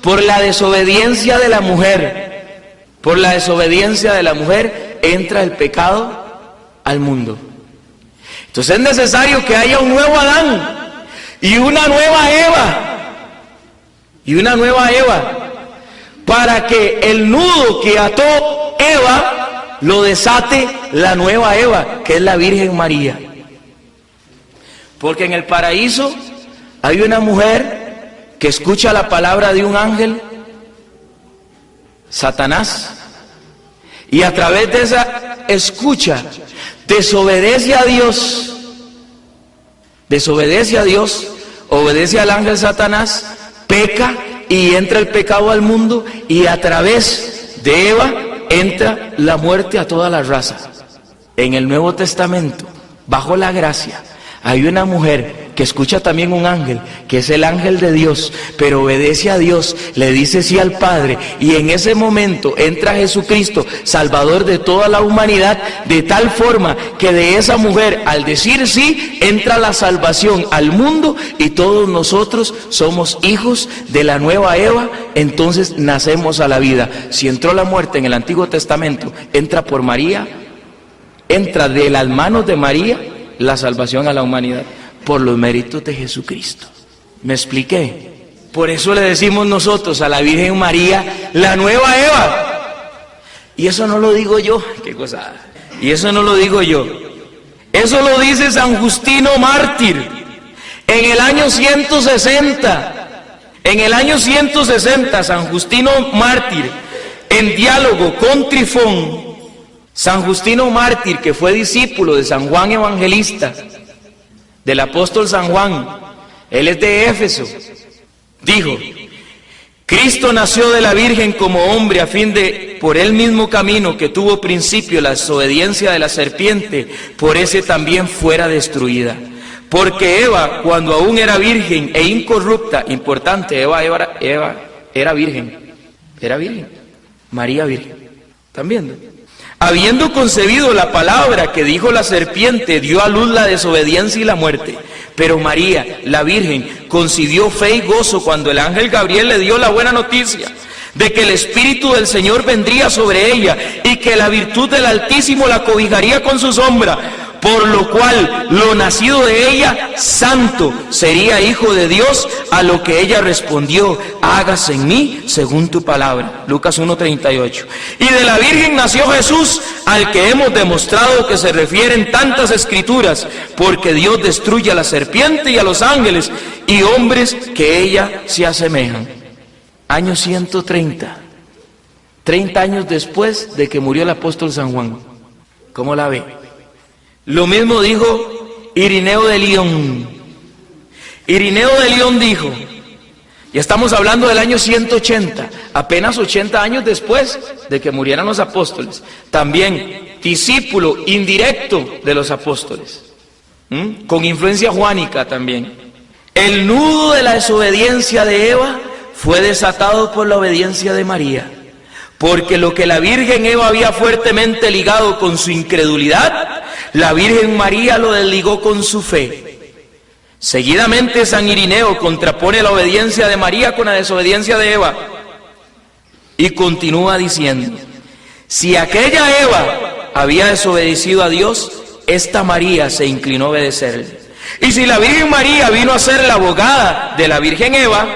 por la desobediencia de la mujer. Por la desobediencia de la mujer entra el pecado al mundo. Entonces es necesario que haya un nuevo Adán y una nueva Eva. Y una nueva Eva, para que el nudo que ató Eva lo desate la nueva Eva, que es la Virgen María. Porque en el paraíso hay una mujer que escucha la palabra de un ángel, Satanás, y a través de esa escucha desobedece a Dios, obedece al ángel Satanás, peca y entra el pecado al mundo, y a través de Eva entra la muerte a toda la raza. En el Nuevo Testamento, bajo la gracia, hay una mujer que escucha también un ángel, que es el ángel de Dios, pero obedece a Dios, le dice sí al Padre, y en ese momento entra Jesucristo, Salvador de toda la humanidad, de tal forma que de esa mujer, al decir sí, entra la salvación al mundo, y todos nosotros somos hijos de la nueva Eva. Entonces nacemos a la vida. Si entró la muerte en el Antiguo Testamento, entra por María, entra de las manos de María la salvación a la humanidad, por los méritos de Jesucristo. ¿Me expliqué? Por eso le decimos nosotros a la Virgen María, la nueva Eva. Y eso no lo digo yo, qué cosa. Y eso no lo digo yo. Eso lo dice San Justino Mártir en el año 160. En el año 160, San Justino Mártir, en diálogo con Trifón, San Justino Mártir, que fue discípulo de San Juan Evangelista, del apóstol San Juan, él es de Éfeso, dijo: Cristo nació de la Virgen como hombre a fin de, por el mismo camino que tuvo principio la desobediencia de la serpiente, por ese también fuera destruida. Porque Eva, cuando aún era virgen e incorrupta, importante, Eva era virgen, María virgen, ¿están viendo? Habiendo concebido la palabra que dijo la serpiente, dio a luz la desobediencia y la muerte. Pero María, la Virgen, concibió fe y gozo cuando el ángel Gabriel le dio la buena noticia de que el Espíritu del Señor vendría sobre ella y que la virtud del Altísimo la cobijaría con su sombra. Por lo cual, lo nacido de ella, santo, sería hijo de Dios, a lo que ella respondió: hágase en mí según tu palabra. Lucas 1:38. Y de la Virgen nació Jesús, al que hemos demostrado que se refieren tantas escrituras, porque Dios destruye a la serpiente y a los ángeles y hombres que ella se asemejan. Año 130, 30 años después de que murió el apóstol San Juan. ¿Cómo la ve? Lo mismo dijo Irineo de León. Irineo de León dijo, ya estamos hablando del año 180, apenas 80 años después de que murieran los apóstoles, también discípulo indirecto de los apóstoles, con influencia juánica también. El nudo de la desobediencia de Eva fue desatado por la obediencia de María, porque lo que la Virgen Eva había fuertemente ligado con su incredulidad, la Virgen María lo desligó con su fe. Seguidamente San Irineo contrapone la obediencia de María con la desobediencia de Eva y continúa diciendo: si aquella Eva había desobedecido a Dios, esta María se inclinó a obedecerle. Y si la Virgen María vino a ser la abogada de la Virgen Eva,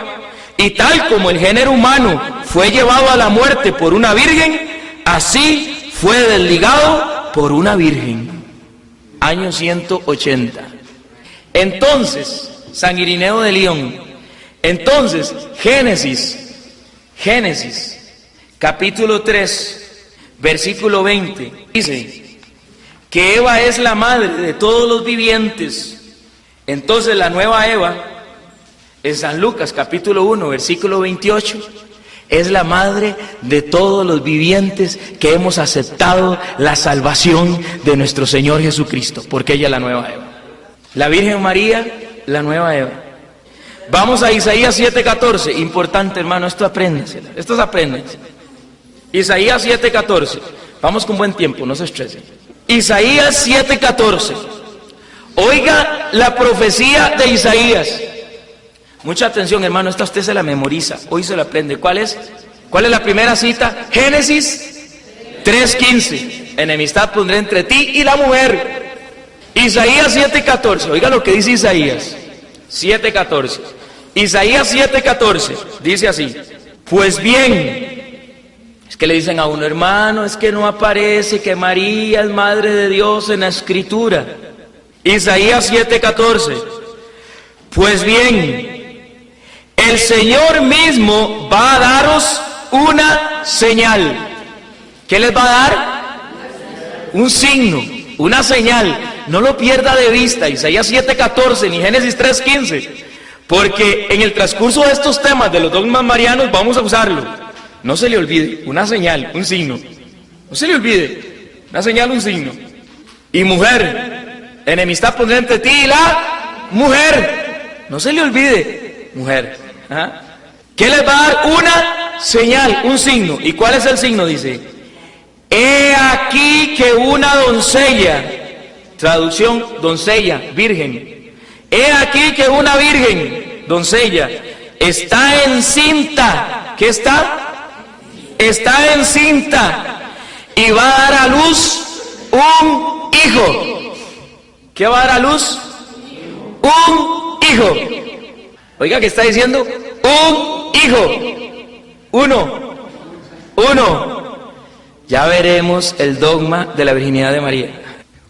y tal como el género humano fue llevado a la muerte por una virgen, así fue desligado por una virgen. Año 180. Entonces, San Irineo de León. Entonces, Génesis, capítulo 3, versículo 20, dice que Eva es la madre de todos los vivientes. Entonces la nueva Eva, en San Lucas, capítulo 1, versículo 28, es la madre de todos los vivientes que hemos aceptado la salvación de nuestro Señor Jesucristo, porque ella es la nueva Eva. La Virgen María, la nueva Eva. Vamos a Isaías 7:14, importante hermano, esto apréndenselo, estos apréndenselo. Isaías 7:14, vamos con buen tiempo, no se estresen. Isaías 7:14, oiga la profecía de Isaías. Mucha atención hermano, esta usted se la memoriza, hoy se la aprende. ¿Cuál es la primera cita? Génesis 3:15, enemistad pondré entre ti y la mujer. Isaías 7:14, oiga lo que dice Isaías 7:14. Isaías 7:14 dice así: pues bien, es que le dicen a uno, hermano, es que no aparece que María es madre de Dios en la escritura. Isaías 7:14, pues bien, el Señor mismo va a daros una señal. ¿Qué les va a dar? Un signo, una señal. No lo pierda de vista, Isaías 7:14 ni Génesis 3:15, porque en el transcurso de estos temas de los dogmas marianos vamos a usarlo. No se le olvide, una señal, un signo. No se le olvide, una señal, un signo. Y mujer, enemistad pondré entre ti y la mujer. No se le olvide, mujer. ¿Ah? ¿Qué les va a dar? Una señal, un signo. ¿Y cuál es el signo? Dice: he aquí que una doncella, traducción, doncella, virgen. He aquí que una virgen, doncella, está encinta. ¿Qué está? Está encinta y va a dar a luz un hijo. ¿Qué va a dar a luz? Un hijo. Oiga, ¿qué está diciendo? Un hijo. Uno. Ya veremos el dogma de la virginidad de María.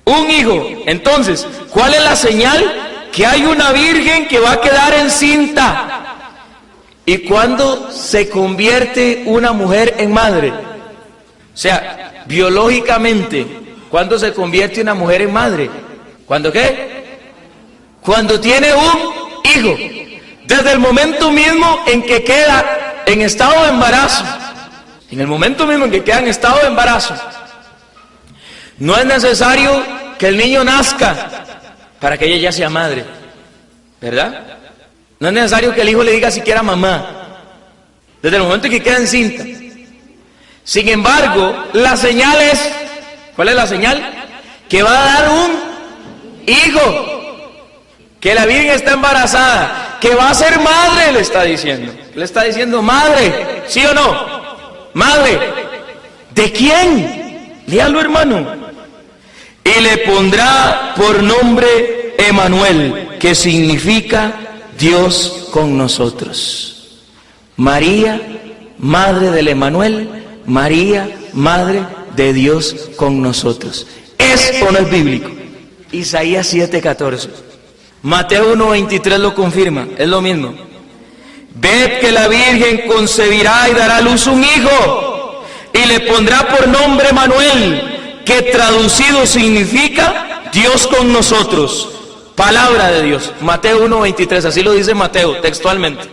Un hijo. Entonces, ¿cuál es la señal? Que hay una virgen que va a quedar encinta. ¿Y cuándo se convierte una mujer en madre? O sea, biológicamente, ¿cuándo se convierte una mujer en madre? ¿Cuándo qué? Cuando tiene un hijo. Desde el momento mismo en que queda en estado de embarazo. En el momento mismo en que queda en estado de embarazo. No es necesario que el niño nazca para que ella ya sea madre, ¿verdad? No es necesario que el hijo le diga siquiera mamá, desde el momento en que queda encinta. Sin embargo, la señal es, ¿cuál es la señal? Que va a dar un hijo, que la Virgen está embarazada, que va a ser madre, le está diciendo. Le está diciendo madre, ¿sí o no? Madre, ¿de quién? Léalo, hermano. Y le pondrá por nombre Emanuel, que significa Dios con nosotros. María, madre del Emanuel, María, madre de Dios con nosotros. ¿Es o no es bíblico? Isaías 7:14. Mateo 1:23 lo confirma, es lo mismo. Ved que la Virgen concebirá y dará a luz un hijo, y le pondrá por nombre Emanuel, que traducido significa Dios con nosotros. Palabra de Dios. Mateo 1:23, así lo dice Mateo textualmente.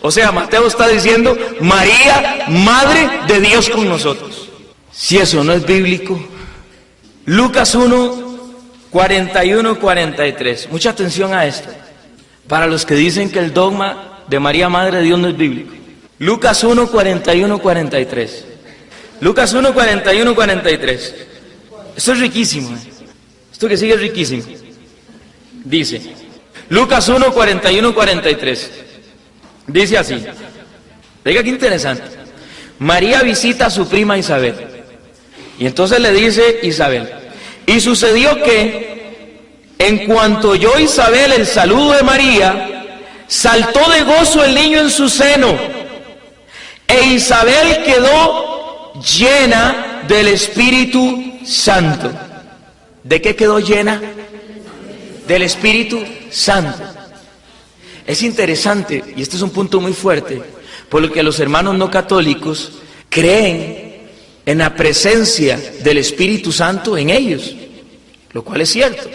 O sea, Mateo está diciendo María, madre de Dios con nosotros. Si eso no es bíblico. Lucas 1:41-43. Mucha atención a esto. Para los que dicen que el dogma de María, madre de Dios, no es bíblico. Lucas 1:41-43. Lucas 1:41-43. Esto es riquísimo. Esto que sigue es riquísimo. Dice, Lucas 1:41-43. Dice así. Oiga qué interesante. María visita a su prima Isabel. Y entonces le dice Isabel: y sucedió que, en cuanto oyó Isabel el saludo de María, saltó de gozo el niño en su seno. E Isabel quedó llena del Espíritu Santo. ¿De qué quedó llena? Del Espíritu Santo. Es interesante, y este es un punto muy fuerte, porque los hermanos no católicos creen en la presencia del Espíritu Santo en ellos, lo cual es cierto.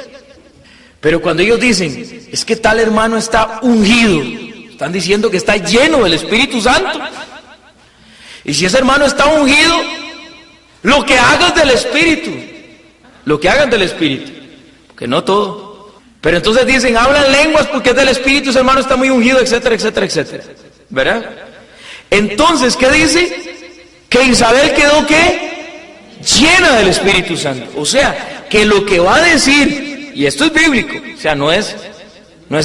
Pero cuando ellos dicen, es que tal hermano está ungido, están diciendo que está lleno del Espíritu Santo. Y si ese hermano está ungido, lo que hagas del Espíritu, lo que hagan del Espíritu, porque no todo. Pero entonces dicen, hablan lenguas porque es del Espíritu, ese hermano está muy ungido, etcétera, etcétera, etcétera. ¿Verdad? Entonces, ¿qué dice? Que Isabel quedó, ¿qué? Llena del Espíritu Santo. O sea, que lo que va a decir, y esto es bíblico, o sea, no es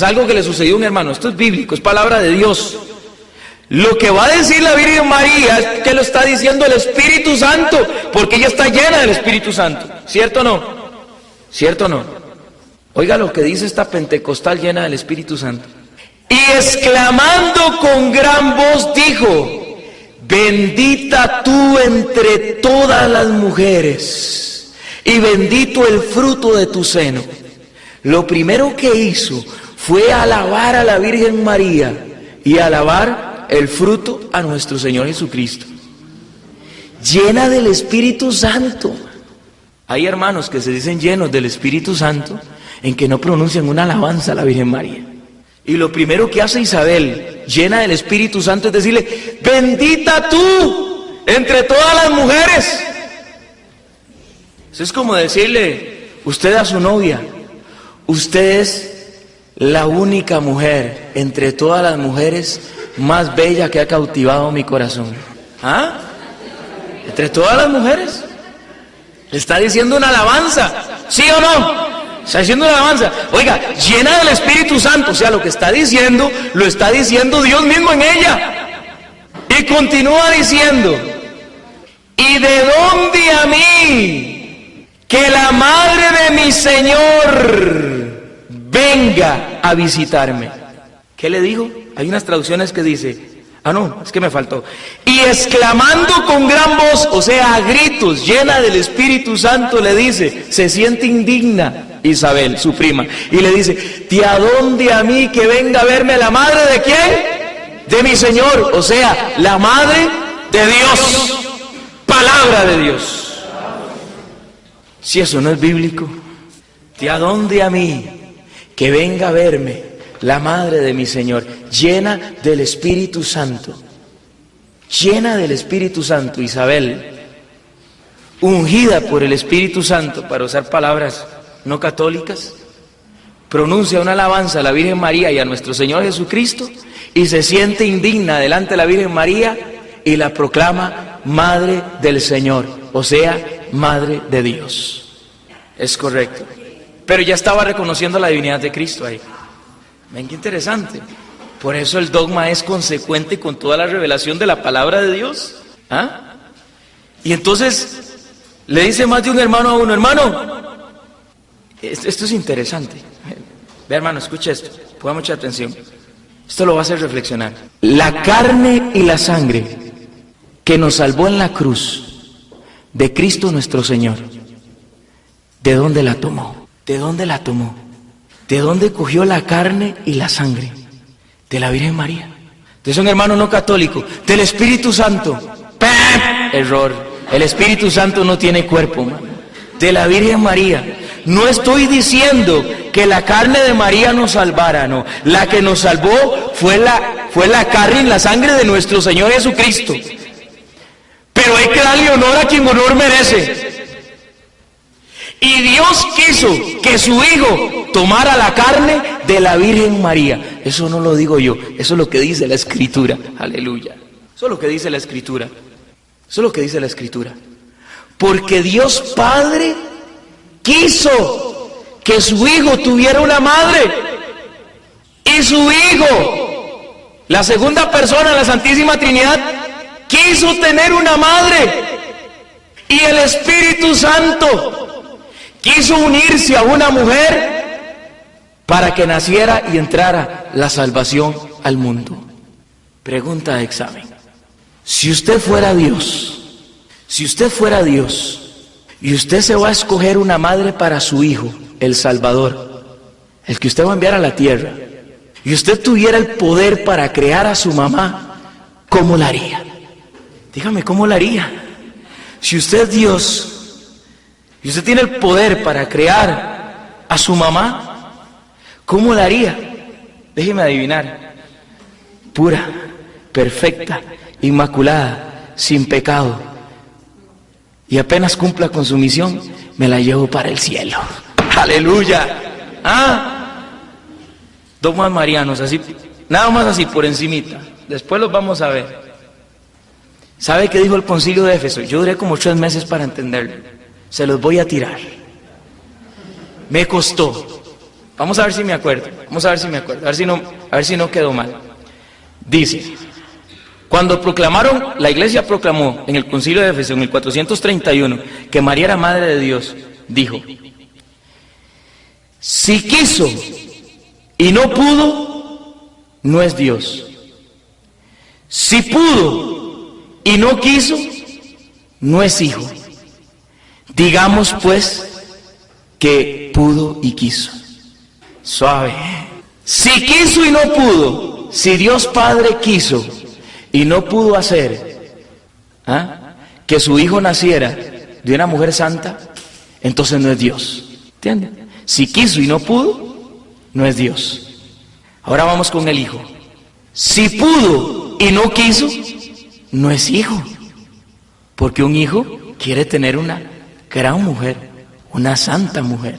algo que le sucedió a un hermano, esto es bíblico, es palabra de Dios. Lo que va a decir la Virgen María es que lo está diciendo el Espíritu Santo, porque ella está llena del Espíritu Santo. ¿Cierto o no? ¿Cierto o no? Oiga lo que dice esta pentecostal llena del Espíritu Santo. Y exclamando con gran voz dijo, bendita tú entre todas las mujeres, y bendito el fruto de tu seno. Lo primero que hizo fue alabar a la Virgen María y alabar el fruto a nuestro Señor Jesucristo. Llena del Espíritu Santo. Hay hermanos que se dicen llenos del Espíritu Santo en que no pronuncian una alabanza a la Virgen María. Y lo primero que hace Isabel, llena del Espíritu Santo, es decirle, bendita tú entre todas las mujeres. Eso es como decirle, usted a su novia, usted es la única mujer entre todas las mujeres más bella que ha cautivado mi corazón. ¿Ah? Entre todas las mujeres. Le está diciendo una alabanza, ¿sí o no? Está diciendo una alabanza. Oiga, llena del Espíritu Santo. O sea, lo que está diciendo, lo está diciendo Dios mismo en ella. Y continúa diciendo, ¿y de dónde a mí que la madre de mi Señor venga a visitarme? ¿Qué le dijo? Hay unas traducciones que dice, no, es que me faltó. Y exclamando con gran voz, o sea, a gritos, llena del Espíritu Santo, le dice, se siente indigna Isabel, su prima, y le dice, ¿de a dónde a mí que venga a verme la madre de quién? De mi Señor, o sea, la madre de Dios, palabra de Dios. Si eso no es bíblico, ¿de a dónde a mí que venga a verme la madre de mi Señor, llena del Espíritu Santo? Llena del Espíritu Santo, Isabel, ungida por el Espíritu Santo, para usar palabras no católicas, pronuncia una alabanza a la Virgen María y a nuestro Señor Jesucristo, y se siente indigna delante de la Virgen María y la proclama Madre del Señor, o sea, Madre de Dios. Es correcto. Pero ya estaba reconociendo la divinidad de Cristo ahí. Ven qué interesante. Por eso el dogma es consecuente con toda la revelación de la palabra de Dios. ¿Ah? Y entonces le dice más de un hermano a uno, hermano, esto es interesante. Ve, hermano, escucha esto, ponga mucha atención. Esto lo va a hacer reflexionar. La carne y la sangre que nos salvó en la cruz de Cristo nuestro Señor, ¿de dónde la tomó? ¿De dónde la tomó? ¿De dónde cogió la carne y la sangre? De la Virgen María. Entonces un hermano no católico, del Espíritu Santo. ¡Pam! Error. El Espíritu Santo no tiene cuerpo, man. De la Virgen María. No estoy diciendo que la carne de María nos salvara, no. La que nos salvó fue la carne y la sangre de nuestro Señor Jesucristo. Pero hay que darle honor a quien honor merece. Y Dios quiso que su Hijo tomara la carne de la Virgen María. Eso no lo digo yo, eso es lo que dice la Escritura. Aleluya. Eso es lo que dice la Escritura. Eso es lo que dice la Escritura. Porque Dios Padre quiso que su Hijo tuviera una madre. Y su Hijo, la segunda persona de la Santísima Trinidad, quiso tener una madre. Y el Espíritu Santo quiso unirse a una mujer para que naciera y entrara la salvación al mundo. Pregunta de examen. Si usted fuera Dios, Si usted fuera Dios y usted se va a escoger una madre para su hijo, el Salvador, el que usted va a enviar a la tierra, y usted tuviera el poder para crear a su mamá, ¿cómo la haría? Dígame, ¿cómo la haría? Si usted es Dios y usted tiene el poder para crear a su mamá, ¿cómo la haría? Déjeme adivinar. Pura, perfecta, inmaculada, sin pecado. Y apenas cumpla con su misión, me la llevo para el cielo. ¡Aleluya! Dogmas marianos, así, nada más así por encimita. Después los vamos a ver. ¿Sabe qué dijo el concilio de Éfeso? Yo duré como 3 meses para entenderlo. Se los voy a tirar. Me costó. Vamos a ver si me acuerdo. Vamos a ver si me acuerdo. A ver si no quedó mal. Dice, cuando la iglesia proclamó en el concilio de Éfeso en el 431 que María era madre de Dios, dijo: si quiso y no pudo, no es Dios. Si pudo y no quiso, no es hijo. Digamos pues que pudo y quiso. Suave. Si quiso y no pudo, si Dios Padre quiso y no pudo hacer que su hijo naciera de una mujer santa, entonces no es Dios. ¿Entiende? Si quiso y no pudo, no es Dios. Ahora vamos con el hijo. Si pudo y no quiso, no es hijo, porque un hijo quiere tener una gran mujer, una santa mujer.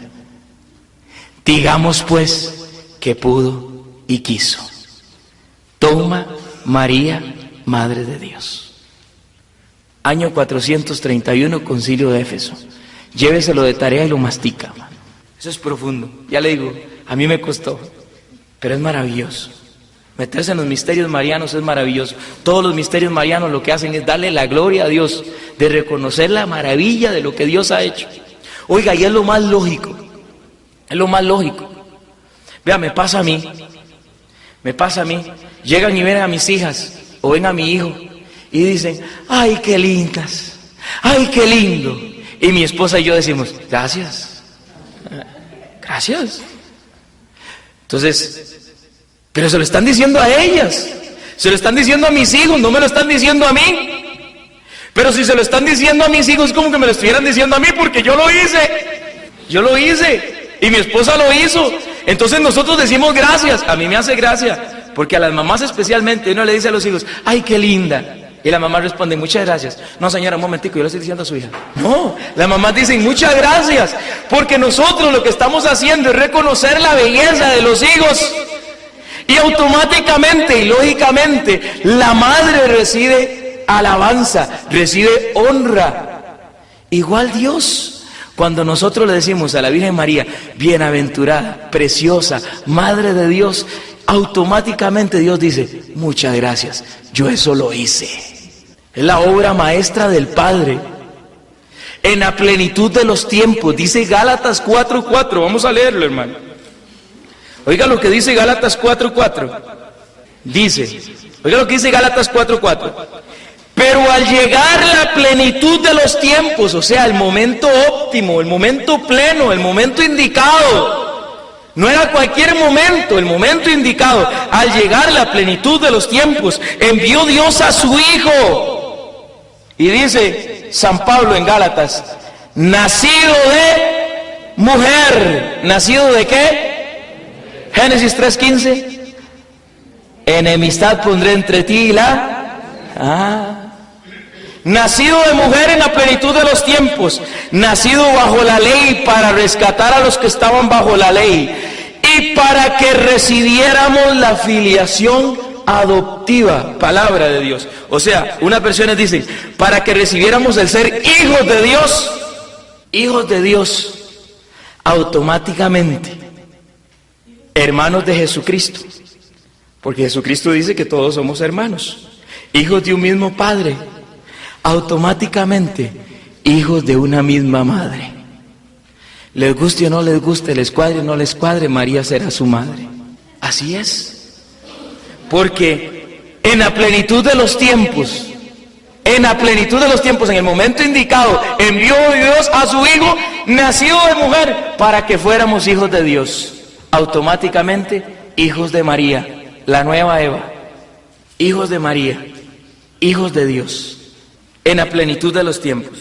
Digamos pues que pudo y quiso. Toma María, Madre de Dios. Año 431, concilio de Éfeso. Lléveselo de tarea y lo mastica. Eso es profundo. Ya le digo, a mí me costó, pero es maravilloso. Meterse en los misterios marianos es maravilloso. Todos los misterios marianos lo que hacen es darle la gloria a Dios, de reconocer la maravilla de lo que Dios ha hecho. Oiga, y es lo más lógico. Es lo más lógico. Vea, me pasa a mí. Llegan y ven a mis hijas o ven a mi hijo y dicen: ¡ay, qué lindas! ¡Ay, qué lindo! Y mi esposa y yo decimos: gracias. Gracias. Entonces, pero se lo están diciendo a ellas, se lo están diciendo a mis hijos, no me lo están diciendo a mí. Pero si se lo están diciendo a mis hijos, como que me lo estuvieran diciendo a mí, porque yo lo hice, y mi esposa lo hizo. Entonces nosotros decimos gracias. A mí me hace gracia, porque a las mamás especialmente uno le dice a los hijos: ¡ay, qué linda! Y la mamá responde: muchas gracias. No, señora, un momentico, yo le estoy diciendo a su hija. No, las mamás dicen muchas gracias, porque nosotros lo que estamos haciendo es reconocer la belleza de los hijos. Y automáticamente y lógicamente la madre recibe alabanza, recibe honra. Igual Dios, cuando nosotros le decimos a la Virgen María: bienaventurada, preciosa, Madre de Dios, automáticamente Dios dice: muchas gracias, yo eso lo hice. Es la obra maestra del Padre. En la plenitud de los tiempos, dice Gálatas 4:4, vamos a leerlo, hermano. Oiga lo que dice Gálatas 4:4. Oiga lo que dice Gálatas 4:4. Pero al llegar la plenitud de los tiempos, o sea, el momento óptimo, el momento pleno, el momento indicado, no era cualquier momento, el momento indicado, al llegar la plenitud de los tiempos, envió Dios a su Hijo. Y dice San Pablo en Gálatas: nacido de mujer. ¿Nacido de qué? Génesis 3:15. Enemistad pondré entre ti y nacido de mujer en la plenitud de los tiempos, nacido bajo la ley para rescatar a los que estaban bajo la ley y para que recibiéramos la filiación adoptiva, palabra de Dios. O sea, unas versiones dicen: para que recibiéramos el ser hijos de Dios, automáticamente hermanos de Jesucristo, porque Jesucristo dice que todos somos hermanos, hijos de un mismo Padre, automáticamente hijos de una misma madre. Les guste o no les guste, les cuadre o no les cuadre, María será su madre. Así es, porque en la plenitud de los tiempos, en la plenitud de los tiempos, en el momento indicado, envió Dios a su Hijo, nacido de mujer, para que fuéramos hijos de Dios. Automáticamente, hijos de María, la nueva Eva. Hijos de María, hijos de Dios, en la plenitud de los tiempos.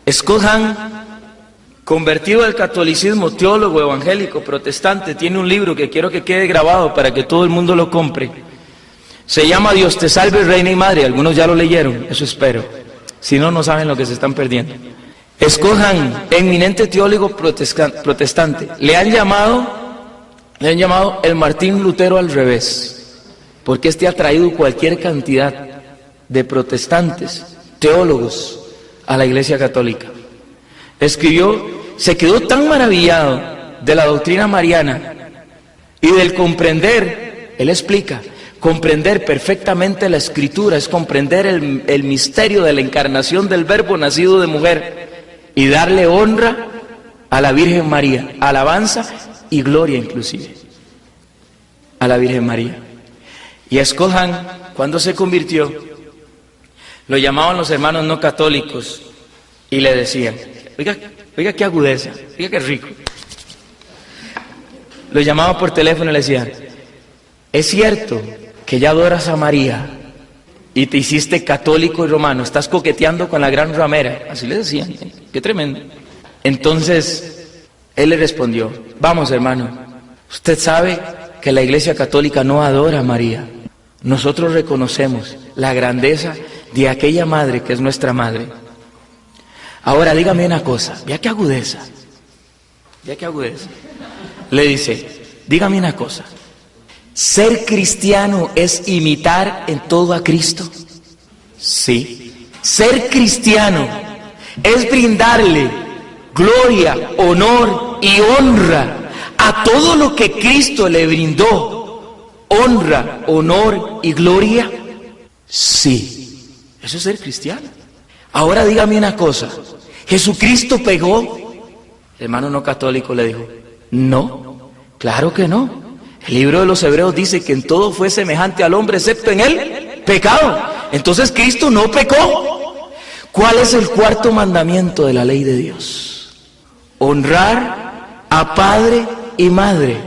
Scott Hahn, convertido al catolicismo, teólogo evangélico protestante, tiene un libro que quiero que quede grabado para que todo el mundo lo compre. Se llama Dios te salve, Reina y Madre. Algunos ya lo leyeron, eso espero. Si no, no saben lo que se están perdiendo. Scott Hahn, eminente teólogo protestante, le han llamado el Martín Lutero al revés, porque este ha traído cualquier cantidad de protestantes, teólogos, a la Iglesia Católica. Se quedó tan maravillado de la doctrina mariana y del comprender, él explica, comprender perfectamente la Escritura es comprender el misterio de la encarnación del Verbo nacido de mujer y darle honra a la Virgen María, alabanza y gloria inclusive a la Virgen María. Y a Scott Hahn, cuando se convirtió, lo llamaban los hermanos no católicos y le decían, oiga qué agudeza, oiga qué rico. Lo llamaban por teléfono y le decían, es cierto que ya adoras a María y te hiciste católico y romano, estás coqueteando con la gran ramera. Así le decían, qué tremendo. Entonces, él le respondió, vamos hermano, usted sabe que la Iglesia Católica no adora a María. Nosotros reconocemos la grandeza de aquella madre que es nuestra madre. Ahora dígame una cosa, vea qué agudeza. Le dice, dígame una cosa, ¿ser cristiano es imitar en todo a Cristo? Sí. Ser cristiano es brindarle gloria, honor y honra a todo lo que Cristo le brindó. Honra, honor y gloria. Sí. Eso es ser cristiano. Ahora dígame una cosa, ¿Jesucristo pegó? El hermano no católico le dijo, no, claro que no. El libro de los Hebreos dice que en todo fue semejante al hombre excepto en el pecado. Entonces Cristo no pecó. ¿Cuál es el cuarto mandamiento de la ley de Dios? Honrar a padre y madre.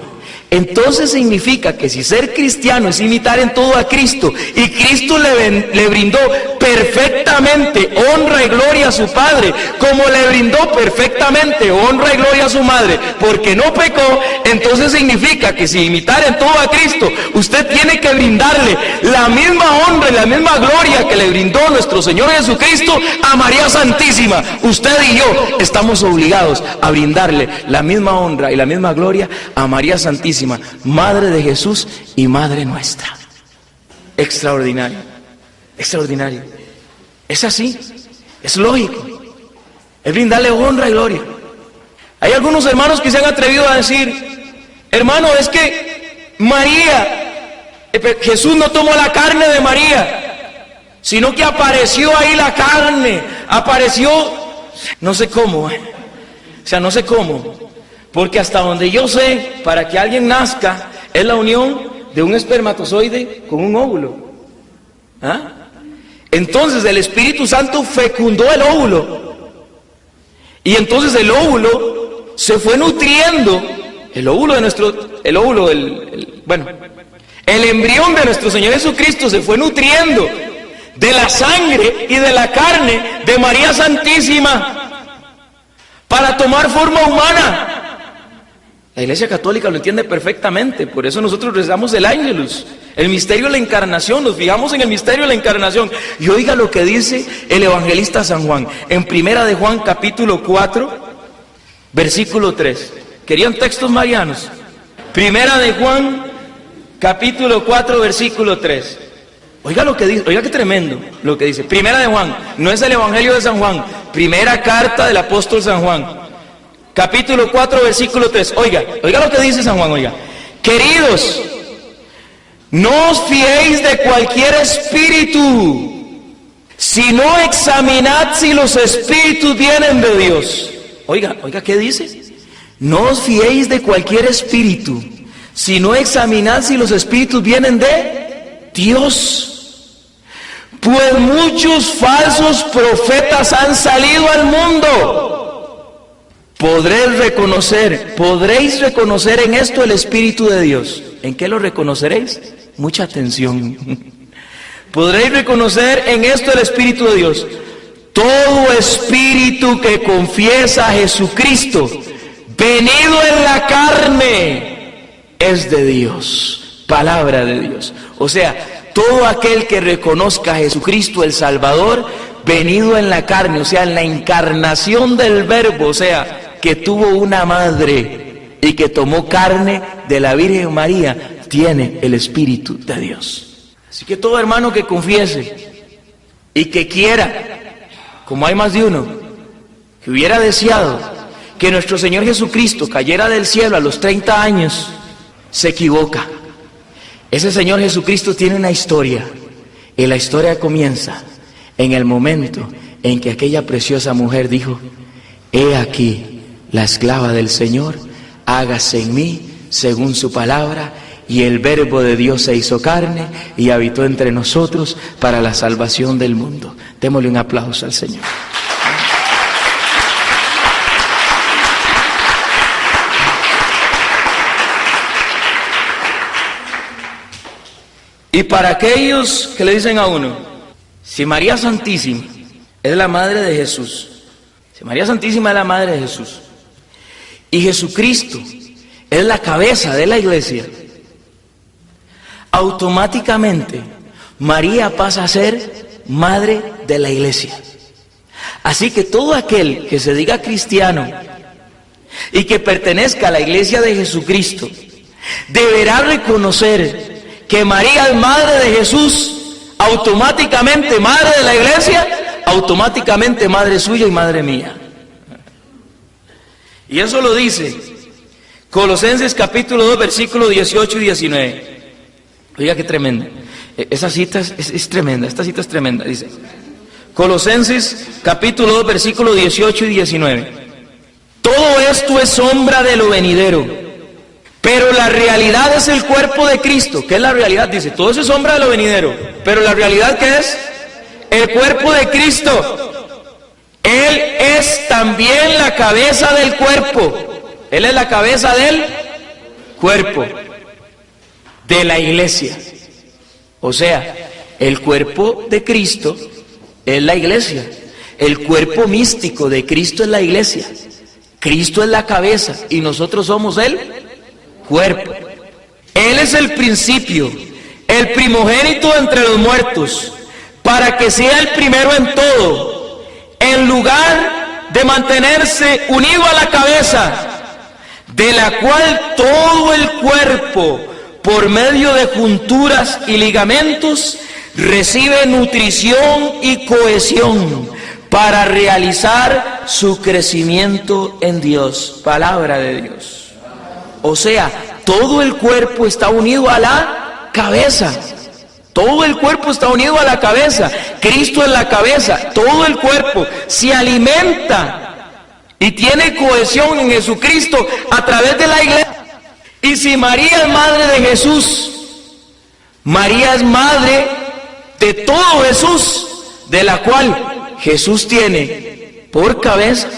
Entonces significa que si ser cristiano es imitar en todo a Cristo y Cristo le brindó perfectamente honra y gloria a su Padre, como le brindó perfectamente honra y gloria a su Madre, porque no pecó, entonces significa que si imitar en todo a Cristo, usted tiene que brindarle la misma honra y la misma gloria que le brindó nuestro Señor Jesucristo a María Santísima. Usted y yo estamos obligados a brindarle la misma honra y la misma gloria a María Santísima, Madre de Jesús y Madre nuestra. Extraordinario, extraordinario. Es así, es lógico. Es brindarle honra y gloria. Hay algunos hermanos que se han atrevido a decir, hermano, es que Jesús no tomó la carne de María, sino que apareció ahí la carne, apareció, no sé cómo, no sé cómo. Porque hasta donde yo sé, para que alguien nazca, es la unión de un espermatozoide con un óvulo. ¿Ah? Entonces el Espíritu Santo fecundó el óvulo. Y entonces el óvulo se fue nutriendo. El embrión de nuestro Señor Jesucristo se fue nutriendo de la sangre y de la carne de María Santísima para tomar forma humana. La Iglesia Católica lo entiende perfectamente, por eso nosotros rezamos el Ángelus, el misterio de la encarnación, nos fijamos en el misterio de la encarnación. Y oiga lo que dice el evangelista San Juan, en Primera de Juan capítulo 4, versículo 3. ¿Querían textos marianos? Primera de Juan capítulo 4, versículo 3. Oiga lo que dice, oiga qué tremendo lo que dice. Primera de Juan, no es el Evangelio de San Juan, primera carta del apóstol San Juan. Capítulo 4, versículo 3. Oiga lo que dice San Juan, oiga. Queridos, no os fiéis de cualquier espíritu, sino examinad si los espíritus vienen de Dios. Oiga, ¿qué dice? No os fiéis de cualquier espíritu, sino examinad si los espíritus vienen de Dios. pues muchos falsos profetas han salido al mundo. Podréis reconocer en esto el Espíritu de Dios. ¿En qué lo reconoceréis? Mucha atención. Podréis reconocer en esto el Espíritu de Dios. Todo espíritu que confiesa a Jesucristo venido en la carne es de Dios, palabra de Dios. O sea, todo aquel que reconozca a Jesucristo el Salvador venido en la carne, o sea, en la encarnación del Verbo, o sea, que tuvo una madre y que tomó carne de la Virgen María, tiene el Espíritu de Dios. Así que todo hermano que confiese y que quiera, como hay más de uno, que hubiera deseado que nuestro Señor Jesucristo cayera del cielo a los 30 años, se equivoca. Ese Señor Jesucristo tiene una historia, y la historia comienza en el momento en que aquella preciosa mujer dijo: he aquí la esclava del Señor, hágase en mí según su palabra. Y el Verbo de Dios se hizo carne y habitó entre nosotros para la salvación del mundo. Démosle un aplauso al Señor. Y para aquellos que le dicen a uno, si María Santísima es la madre de Jesús, si María Santísima es la madre de Jesús, y Jesucristo es la cabeza de la iglesia, automáticamente María pasa a ser madre de la iglesia. Así que todo aquel que se diga cristiano y que pertenezca a la iglesia de Jesucristo deberá reconocer que María es madre de Jesús, automáticamente madre de la iglesia, automáticamente madre suya y madre mía. Y eso lo dice Colosenses capítulo 2 versículos 18 y 19. Oiga, qué tremenda. Esa cita es tremenda, esta cita es tremenda. Dice, Colosenses capítulo 2, versículos 18 y 19. Todo esto es sombra de lo venidero, pero la realidad es el cuerpo de Cristo. ¿Qué es la realidad? Dice, todo eso es sombra de lo venidero, pero la realidad, ¿qué es? El cuerpo de Cristo. Él es también la cabeza del cuerpo. Él es la cabeza del cuerpo de la iglesia. O sea, el cuerpo de Cristo es la iglesia. El cuerpo místico de Cristo es la iglesia. Cristo es la cabeza y nosotros somos el cuerpo. Él es el principio, el primogénito entre los muertos, para que sea el primero en todo, en lugar de mantenerse unido a la cabeza, de la cual todo el cuerpo, por medio de junturas y ligamentos, recibe nutrición y cohesión para realizar su crecimiento en Dios. Palabra de Dios. O sea, todo el cuerpo está unido a la cabeza. Todo el cuerpo está unido a la cabeza. Cristo es la cabeza. Todo el cuerpo se alimenta y tiene cohesión en Jesucristo a través de la iglesia. Y si María es madre de Jesús, María es madre de todo Jesús, de la cual Jesús tiene por cabeza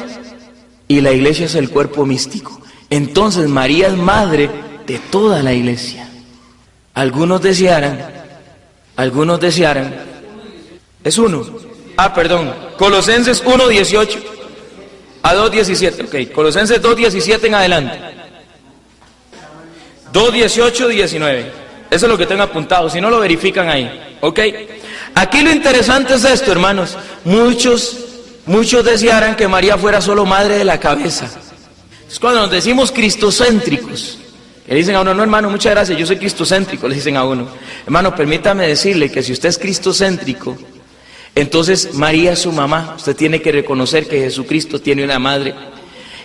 y la iglesia es el cuerpo místico. Entonces María es madre de toda la iglesia. Algunos desearan, es uno. Colosenses 1:18 a 2:17. Ok, Colosenses 2:17 en adelante. 2:18, 19. Eso es lo que tengo apuntado, si no lo verifican ahí. Ok. Aquí lo interesante es esto, hermanos. Muchos desearan que María fuera solo madre de la cabeza. Es cuando nos decimos cristocéntricos. Le dicen a uno, no hermano, muchas gracias, yo soy cristocéntrico, le dicen a uno. Hermano, permítame decirle que si usted es cristocéntrico, entonces María es su mamá. Usted tiene que reconocer que Jesucristo tiene una madre.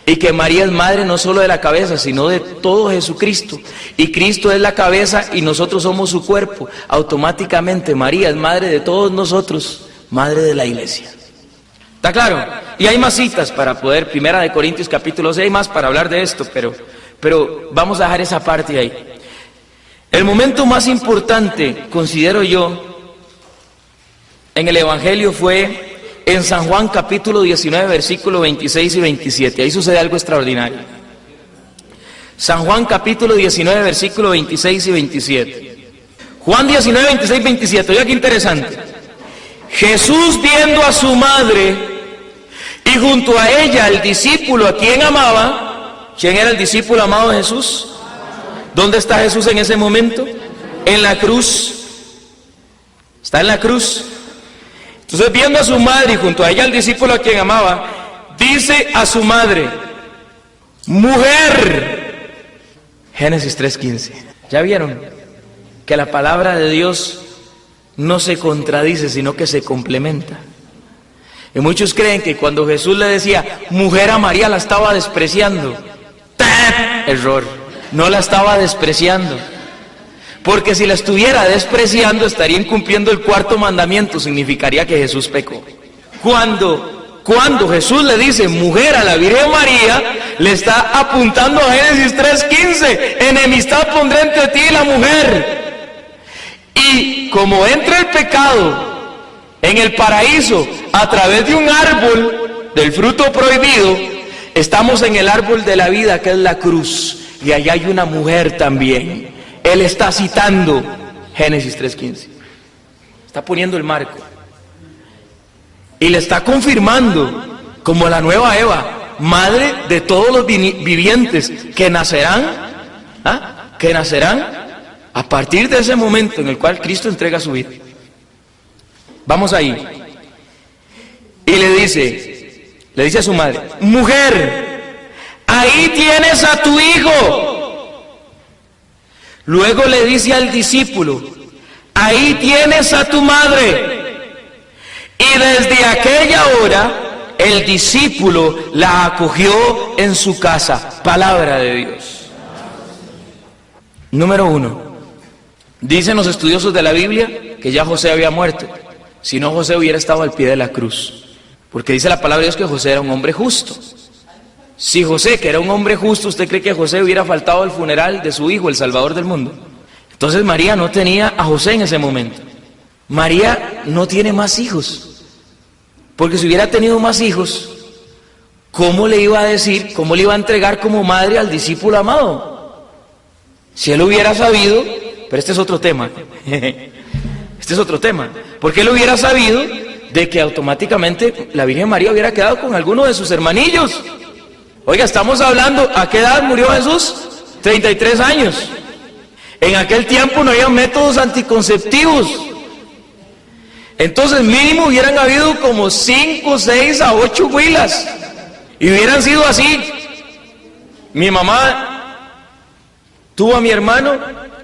Y que María es madre no solo de la cabeza, sino de todo Jesucristo. Y Cristo es la cabeza y nosotros somos su cuerpo. Automáticamente María es madre de todos nosotros, madre de la iglesia. ¿Está claro? Y hay más citas para poder, 1 Corintios capítulo 6, hay más para hablar de esto, pero vamos a dejar esa parte ahí. El momento más importante, considero yo, en el Evangelio fue en San Juan capítulo 19, versículos 26 y 27. Ahí sucede algo extraordinario. San Juan capítulo 19, versículos 26 y 27. Juan 19, 26, 27. Oiga qué interesante. Jesús, viendo a su madre y junto a ella el discípulo a quien amaba. ¿Quién era el discípulo amado de Jesús? ¿Dónde está Jesús en ese momento? En la cruz. Está en la cruz. Entonces, viendo a su madre y junto a ella el discípulo a quien amaba, dice a su madre: mujer. Génesis 3:15. ¿Ya vieron que la palabra de Dios no se contradice, sino que se complementa? Y muchos creen que cuando Jesús le decía mujer a María, la estaba despreciando. Error, no la estaba despreciando, porque si la estuviera despreciando estaría incumpliendo el cuarto mandamiento, significaría que Jesús pecó. Cuando Jesús le dice mujer a la Virgen María, le está apuntando a Génesis 3:15, enemistad pondré entre ti y la mujer. Y como entra el pecado en el paraíso a través de un árbol del fruto prohibido, estamos en el árbol de la vida, que es la cruz, y allá hay una mujer también. Él está citando Génesis 3:15, está poniendo el marco y le está confirmando como la nueva Eva, madre de todos los vivientes que nacerán, a partir de ese momento en el cual Cristo entrega su vida. Vamos ahí. Y le dice a su madre: mujer, ahí tienes a tu hijo. Luego le dice al discípulo: ahí tienes a tu madre. Y desde aquella hora el discípulo la acogió en su casa. Palabra de Dios. Número 1. Dicen los estudiosos de la Biblia que ya José había muerto. Si no, José hubiera estado al pie de la cruz, porque dice la palabra de Dios que José era un hombre justo. Si José, que era un hombre justo, ¿usted cree que José hubiera faltado al funeral de su hijo, el Salvador del mundo? Entonces María no tenía a José en ese momento. María no tiene más hijos, porque si hubiera tenido más hijos, ¿cómo le iba a decir, cómo le iba a entregar como madre al discípulo amado? Si él hubiera sabido, pero este es otro tema. Este es otro tema, porque él hubiera sabido de que automáticamente la Virgen María hubiera quedado con alguno de sus hermanillos. Oiga, estamos hablando, ¿a qué edad murió Jesús? 33 años. En aquel tiempo no había métodos anticonceptivos. Entonces mínimo hubieran habido como 5, 6 a 8 huilas. Y hubieran sido así. Mi mamá tuvo a mi hermano,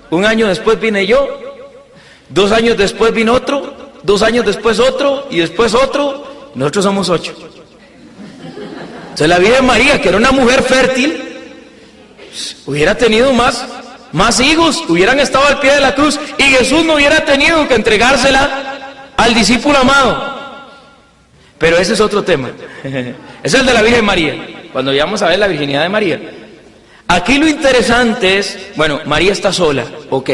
un año después vine yo. 2 años después vino otro, 2 años después otro, y después otro. Nosotros somos 8. Entonces la Virgen María, que era una mujer fértil, hubiera tenido más hijos, hubieran estado al pie de la cruz, y Jesús no hubiera tenido que entregársela al discípulo amado. Pero ese es otro tema. Ese es el de la Virgen María, cuando vayamos a ver la virginidad de María. Aquí lo interesante es, bueno, María está sola, ok.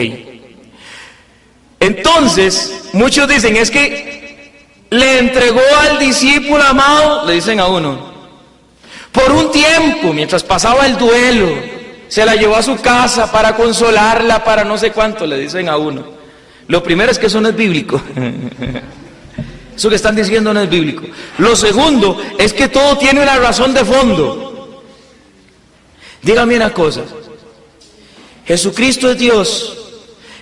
Entonces, muchos dicen, es que le entregó al discípulo amado, le dicen a uno, por un tiempo, mientras pasaba el duelo, se la llevó a su casa para consolarla, para no sé cuánto, le dicen a uno. Lo primero es que eso no es bíblico. Eso que están diciendo no es bíblico. Lo segundo es que todo tiene una razón de fondo. Dígame una cosa, Jesucristo es Dios.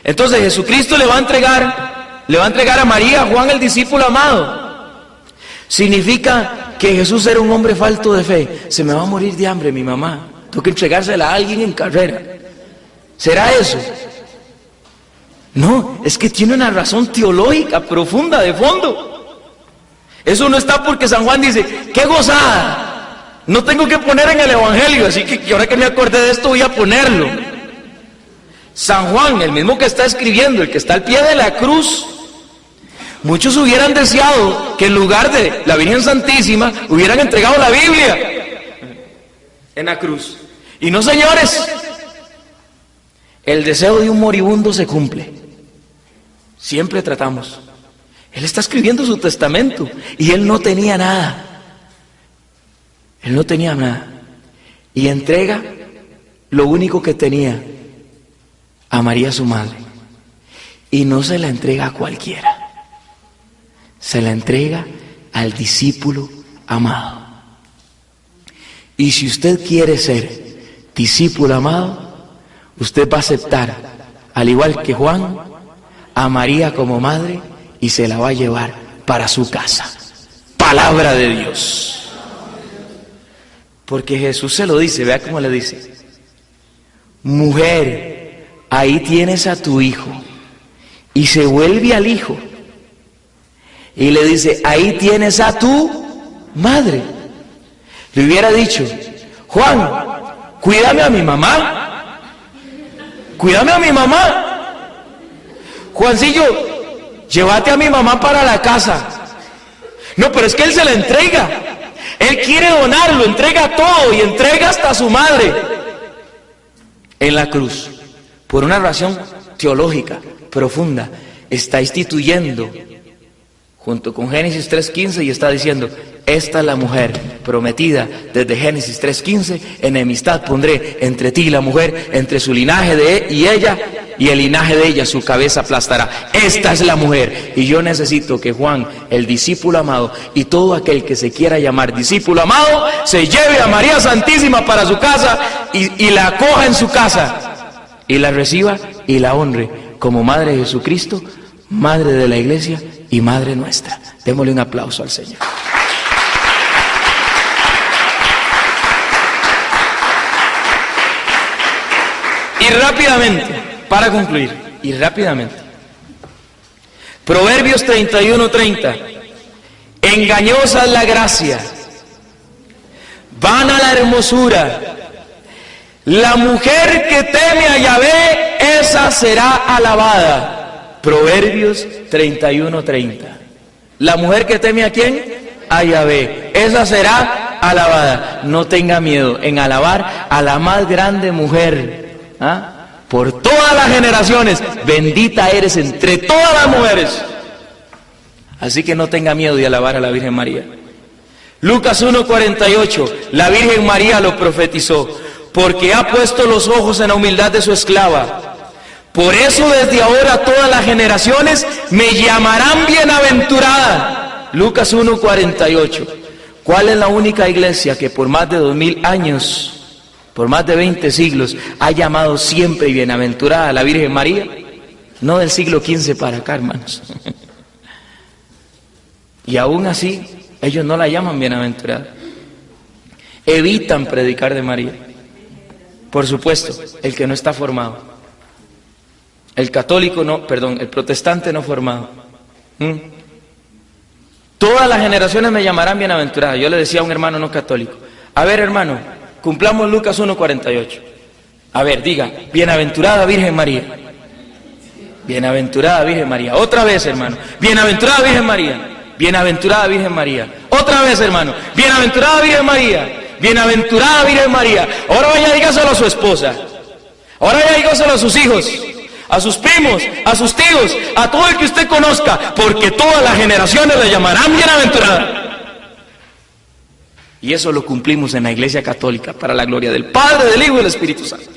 Entonces Jesucristo le va a entregar a María, a Juan el discípulo amado. Significa que Jesús era un hombre falto de fe. Se me va a morir de hambre mi mamá, tengo que entregársela a alguien en carrera. ¿Será eso? No, es que tiene una razón teológica profunda de fondo. Eso no está porque San Juan dice, ¡qué gozada! No tengo que poner en el Evangelio, así que ahora que me acordé de esto voy a ponerlo. San Juan, el mismo que está escribiendo, el que está al pie de la cruz, muchos hubieran deseado que en lugar de la Virgen Santísima hubieran entregado la Biblia en la cruz. Y no, señores, el deseo de un moribundo se cumple. Siempre tratamos. Él está escribiendo su testamento y él no tenía nada. Él no tenía nada. Y entrega lo único que tenía a María su madre. Y no se la entrega a cualquiera. Se la entrega al discípulo amado. Y si usted quiere ser discípulo amado, usted va a aceptar, al igual que Juan, a María como madre y se la va a llevar para su casa. Palabra de Dios. Porque Jesús se lo dice, vea cómo le dice: mujer, ahí tienes a tu hijo. Y se vuelve al hijo y le dice: ahí tienes a tu madre. Le hubiera dicho: Juan, cuídame a mi mamá. Cuídame a mi mamá. Juancillo, llévate a mi mamá para la casa. No, pero es que él se la entrega. Él quiere donarlo, entrega todo y entrega hasta a su madre en la cruz. Por una razón teológica profunda, está instituyendo junto con Génesis 3:15 y está diciendo: esta es la mujer prometida desde Génesis 3:15, enemistad pondré entre ti y la mujer, entre su linaje y ella, y el linaje de ella su cabeza aplastará. Esta es la mujer. Y yo necesito que Juan, el discípulo amado, y todo aquel que se quiera llamar discípulo amado, se lleve a María Santísima para su casa y la acoja en su casa y la reciba y la honre como Madre de Jesucristo, Madre de la Iglesia y Madre nuestra. Démosle un aplauso al Señor. Y rápidamente, para concluir, y rápidamente, Proverbios 31:30, engañosa es la gracia, vana la hermosura, la mujer que teme a Yahvé, esa será alabada. Proverbios 31:30. La mujer que teme ¿a quién? A Yahvé, esa será alabada. No tenga miedo en alabar a la más grande mujer, por todas las generaciones. Bendita eres entre todas las mujeres. Así que no tenga miedo de alabar a la Virgen María. Lucas 1:48, la Virgen María lo profetizó: porque ha puesto los ojos en la humildad de su esclava. Por eso desde ahora todas las generaciones me llamarán bienaventurada. Lucas 1:48. ¿Cuál es la única iglesia que por más de 2000 años, por más de 20 siglos, ha llamado siempre bienaventurada a la Virgen María? No del siglo XV para acá, hermanos. Y aún así, ellos no la llaman bienaventurada. Evitan predicar de María. Por supuesto, el que no está formado. El católico no, perdón, el protestante no formado. Todas las generaciones me llamarán bienaventurada. Yo le decía a un hermano no católico: a ver, hermano, cumplamos Lucas 1:48. A ver, diga: bienaventurada Virgen María. Bienaventurada Virgen María. Otra vez, hermano: bienaventurada Virgen María. Bienaventurada Virgen María. Otra vez, hermano: bienaventurada Virgen María. Bienaventurada Virgen María. Ahora vaya, dígaselo a su esposa. Ahora vaya, dígaselo a sus hijos, a sus primos, a sus tíos, a todo el que usted conozca, porque todas las generaciones le llamarán bienaventurada. Y eso lo cumplimos en la Iglesia Católica, para la gloria del Padre, del Hijo y del Espíritu Santo.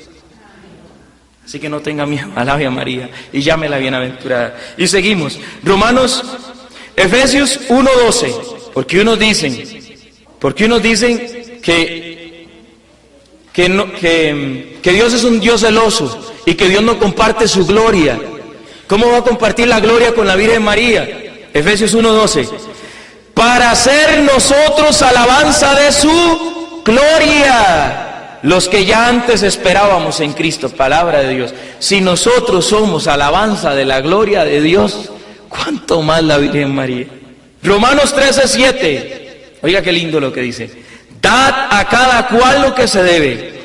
Así que no tenga miedo, alabe a María y llámela bienaventurada. Y seguimos, Efesios 1:12, porque unos dicen que Dios es un Dios celoso y que Dios no comparte su gloria. ¿Cómo va a compartir la gloria con la Virgen María? Efesios 1:12, para hacer nosotros alabanza de su gloria, los que ya antes esperábamos en Cristo. Palabra de Dios. Si nosotros somos alabanza de la gloria de Dios, ¿cuánto más la Virgen María? Romanos 13:7, oiga qué lindo lo que dice: dad a cada cual lo que se debe,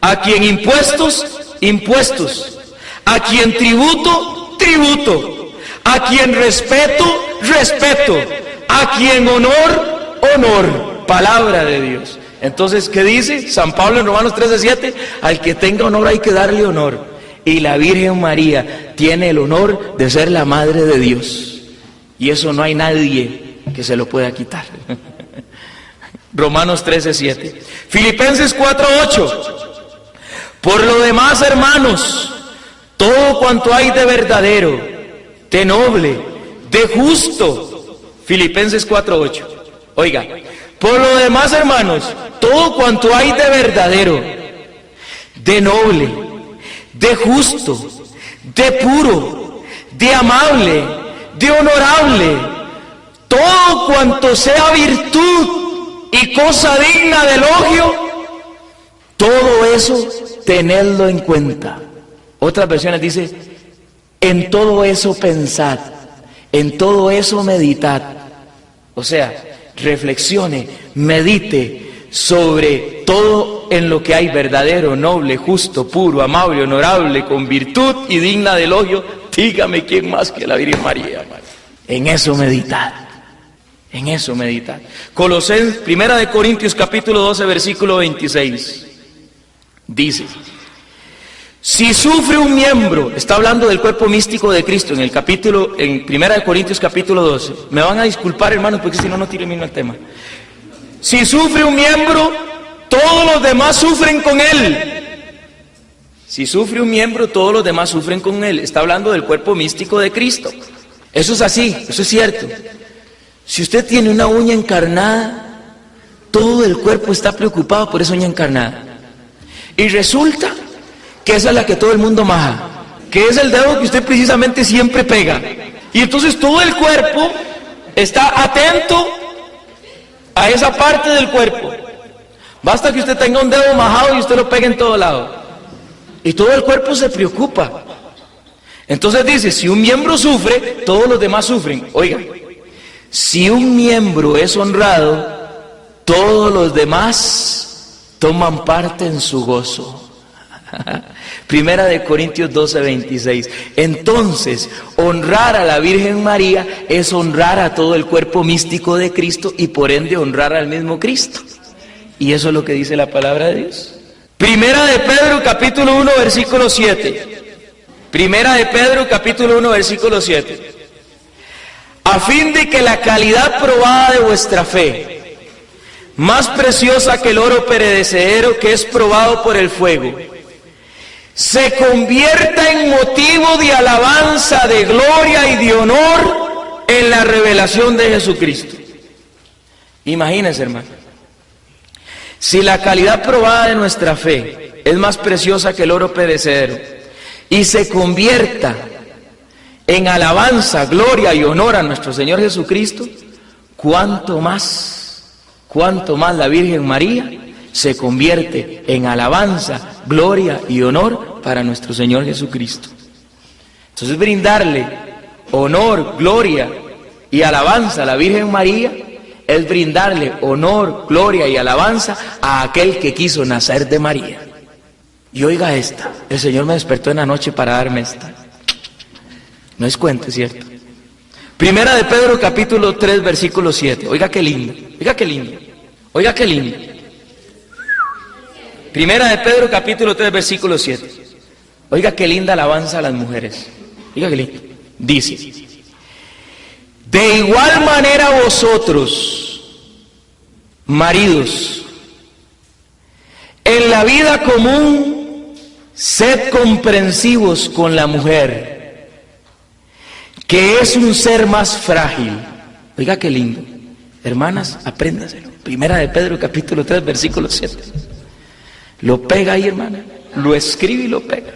a quien impuestos, impuestos, a quien tributo, tributo, a quien respeto, respeto, a quien honor, honor. Palabra de Dios. Entonces, ¿qué dice San Pablo en Romanos 13:7? Al que tenga honor hay que darle honor. Y la Virgen María tiene el honor de ser la Madre de Dios. Y eso no hay nadie que se lo pueda quitar. Romanos 13:7. Filipenses 4:8. Por lo demás, hermanos, todo cuanto hay de verdadero, de noble, de justo. Filipenses 4:8. Oiga, por lo demás, hermanos, todo cuanto hay de verdadero, de noble, de justo, de puro, de amable, de honorable, todo cuanto sea virtud y cosa digna de elogio, todo eso tenedlo en cuenta. Otras versiones dice, en todo eso pensad, en todo eso meditad. O sea, reflexione, medite sobre todo en lo que hay verdadero, noble, justo, puro, amable, honorable, con virtud y digna de elogio. Dígame quién más que la Virgen María. En eso meditad. En eso meditad. Colosenses, 1 de Corintios capítulo 12, versículo 26. Dice, si sufre un miembro, está hablando del cuerpo místico de Cristo en 1 de Corintios capítulo 12. Me van a disculpar, hermanos, porque si no, no termino el tema. Si sufre un miembro, todos los demás sufren con él. Si sufre un miembro, todos los demás sufren con él. Está hablando del cuerpo místico de Cristo. Eso es así, eso es cierto. Si usted tiene una uña encarnada, todo el cuerpo está preocupado por esa uña encarnada. Y resulta que esa es la que todo el mundo maja, que es el dedo que usted precisamente siempre pega. Y entonces todo el cuerpo está atento a esa parte del cuerpo. Basta que usted tenga un dedo majado y usted lo pegue en todo lado. Y todo el cuerpo se preocupa. Entonces dice, si un miembro sufre, todos los demás sufren. Oiga, si un miembro es honrado, todos los demás toman parte en su gozo. 1 de Corintios 12, 26. Entonces, honrar a la Virgen María es honrar a todo el cuerpo místico de Cristo y por ende honrar al mismo Cristo. Y eso es lo que dice la palabra de Dios. 1 de Pedro capítulo 1 versículo 7. 1 de Pedro capítulo 1 versículo 7. A fin de que la calidad probada de vuestra fe, más preciosa que el oro perecedero que es probado por el fuego, se convierta en motivo de alabanza, de gloria y de honor en la revelación de Jesucristo. Imagínense, hermano. Si la calidad probada de nuestra fe es más preciosa que el oro perecedero y se convierta en alabanza, gloria y honor a nuestro Señor Jesucristo, ¿cuánto más la Virgen María se convierte en alabanza, gloria y honor para nuestro Señor Jesucristo? Entonces, brindarle honor, gloria y alabanza a la Virgen María es brindarle honor, gloria y alabanza a aquel que quiso nacer de María. Y oiga esta, el Señor me despertó en la noche para darme esta. No es cuento, es cierto. 1 de Pedro capítulo 3 versículo 7. Oiga qué lindo, oiga qué lindo, oiga qué lindo. 1 de Pedro capítulo 3 versículo 7. Oiga qué linda alabanza a las mujeres. Oiga qué lindo. Dice, de igual manera vosotros, maridos, en la vida común, sed comprensivos con la mujer, que es un ser más frágil. Oiga qué lindo. Hermanas, apréndaselo. 1 de Pedro capítulo 3 versículo 7. Lo pega ahí, hermana. Lo escribe y lo pega.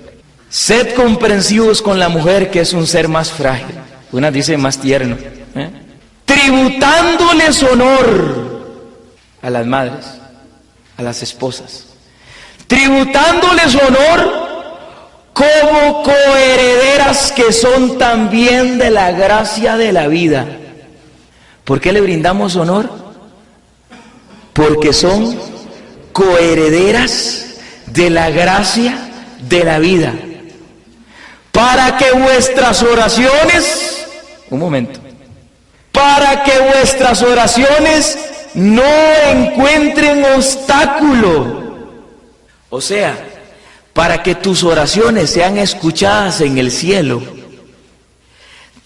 Sed comprensivos con la mujer, que es un ser más frágil. Una dice más tierno. Tributándoles honor a las madres, a las esposas. Tributándoles honor como coherederas que son también de la gracia de la vida. ¿Por qué le brindamos honor? Porque son coherederas de la gracia de la vida. Para que vuestras oraciones, un momento, para que vuestras oraciones no encuentren obstáculo. O sea, para que tus oraciones sean escuchadas en el cielo,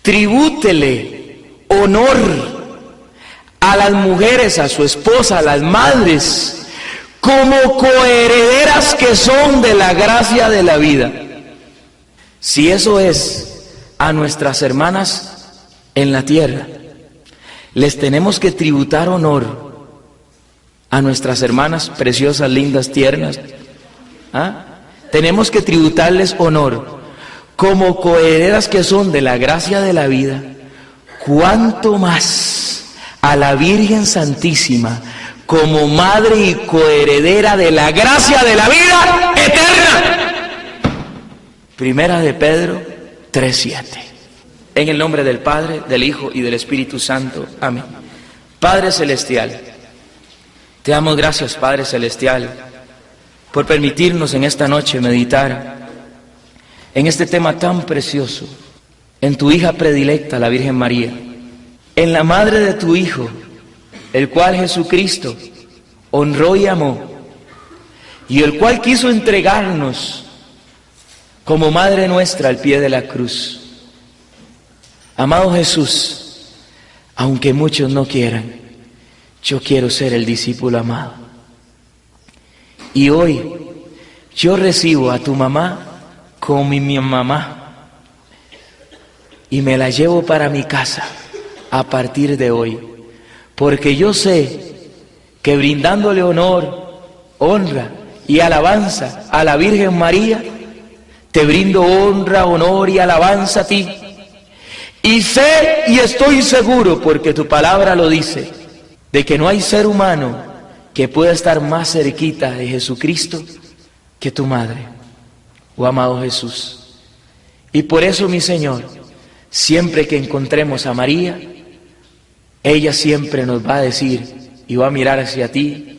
tribútele honor a las mujeres, a su esposa, a las madres, como coherederas que son de la gracia de la vida. Si eso es a nuestras hermanas en la tierra, les tenemos que tributar honor a nuestras hermanas preciosas, lindas, tiernas. Tenemos que tributarles honor como coherederas que son de la gracia de la vida. Cuánto más a la Virgen Santísima como madre y coheredera de la gracia de la vida eterna. Primera de Pedro 3:7. En el nombre del Padre, del Hijo y del Espíritu Santo. Amén. Padre Celestial, te damos gracias, Padre Celestial, por permitirnos en esta noche meditar en este tema tan precioso, en tu hija predilecta, la Virgen María, en la madre de tu Hijo, el cual Jesucristo honró y amó, y el cual quiso entregarnos como madre nuestra al pie de la cruz. Amado Jesús, aunque muchos no quieran, yo quiero ser el discípulo amado. Y hoy yo recibo a tu mamá como mi mamá y me la llevo para mi casa a partir de hoy, porque yo sé que brindándole honor, honra y alabanza a la Virgen María, te brindo honra, honor y alabanza a ti. Y sé y estoy seguro, porque tu palabra lo dice, de que no hay ser humano que pueda estar más cerquita de Jesucristo que tu madre, oh amado Jesús. Y por eso, mi Señor, siempre que encontremos a María, ella siempre nos va a decir y va a mirar hacia ti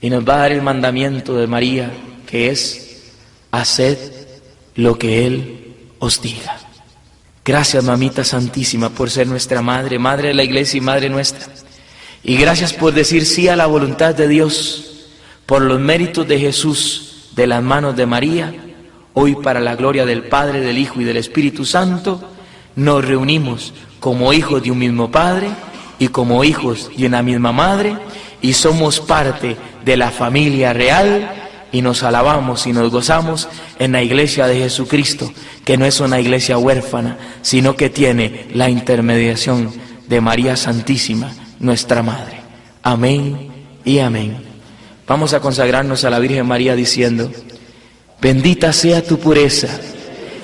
y nos va a dar el mandamiento de María, que es: haced lo que Él os diga. Gracias, Mamita Santísima, por ser nuestra madre, madre de la Iglesia y madre nuestra. Y gracias por decir sí a la voluntad de Dios, por los méritos de Jesús, de las manos de María. Hoy, para la gloria del Padre, del Hijo y del Espíritu Santo, nos reunimos como hijos de un mismo Padre y como hijos de una misma Madre, y somos parte de la familia real, y nos alabamos y nos gozamos en la iglesia de Jesucristo, que no es una iglesia huérfana, sino que tiene la intermediación de María Santísima, nuestra Madre. Amén y amén. Vamos a consagrarnos a la Virgen María diciendo: bendita sea tu pureza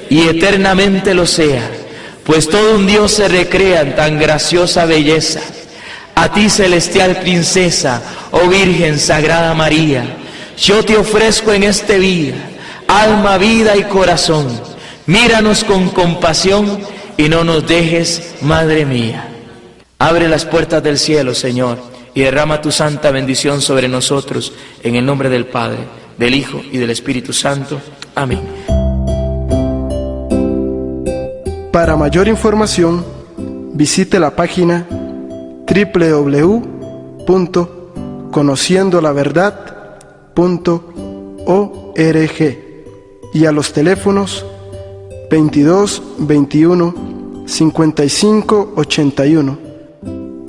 y eternamente lo sea, pues todo un Dios se recrea en tan graciosa belleza. A ti, celestial princesa, oh Virgen Sagrada María, yo te ofrezco en este día alma, vida y corazón. Míranos con compasión y no nos dejes, Madre mía. Abre las puertas del cielo, Señor, y derrama tu santa bendición sobre nosotros, en el nombre del Padre, del Hijo y del Espíritu Santo. Amén. Para mayor información, visite la página www.conociendolaverdad.org y a los teléfonos 22 21 55 81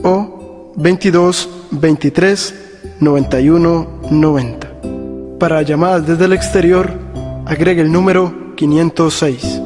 o 22 23 91 90. Para llamadas desde el exterior, agregue el número 506.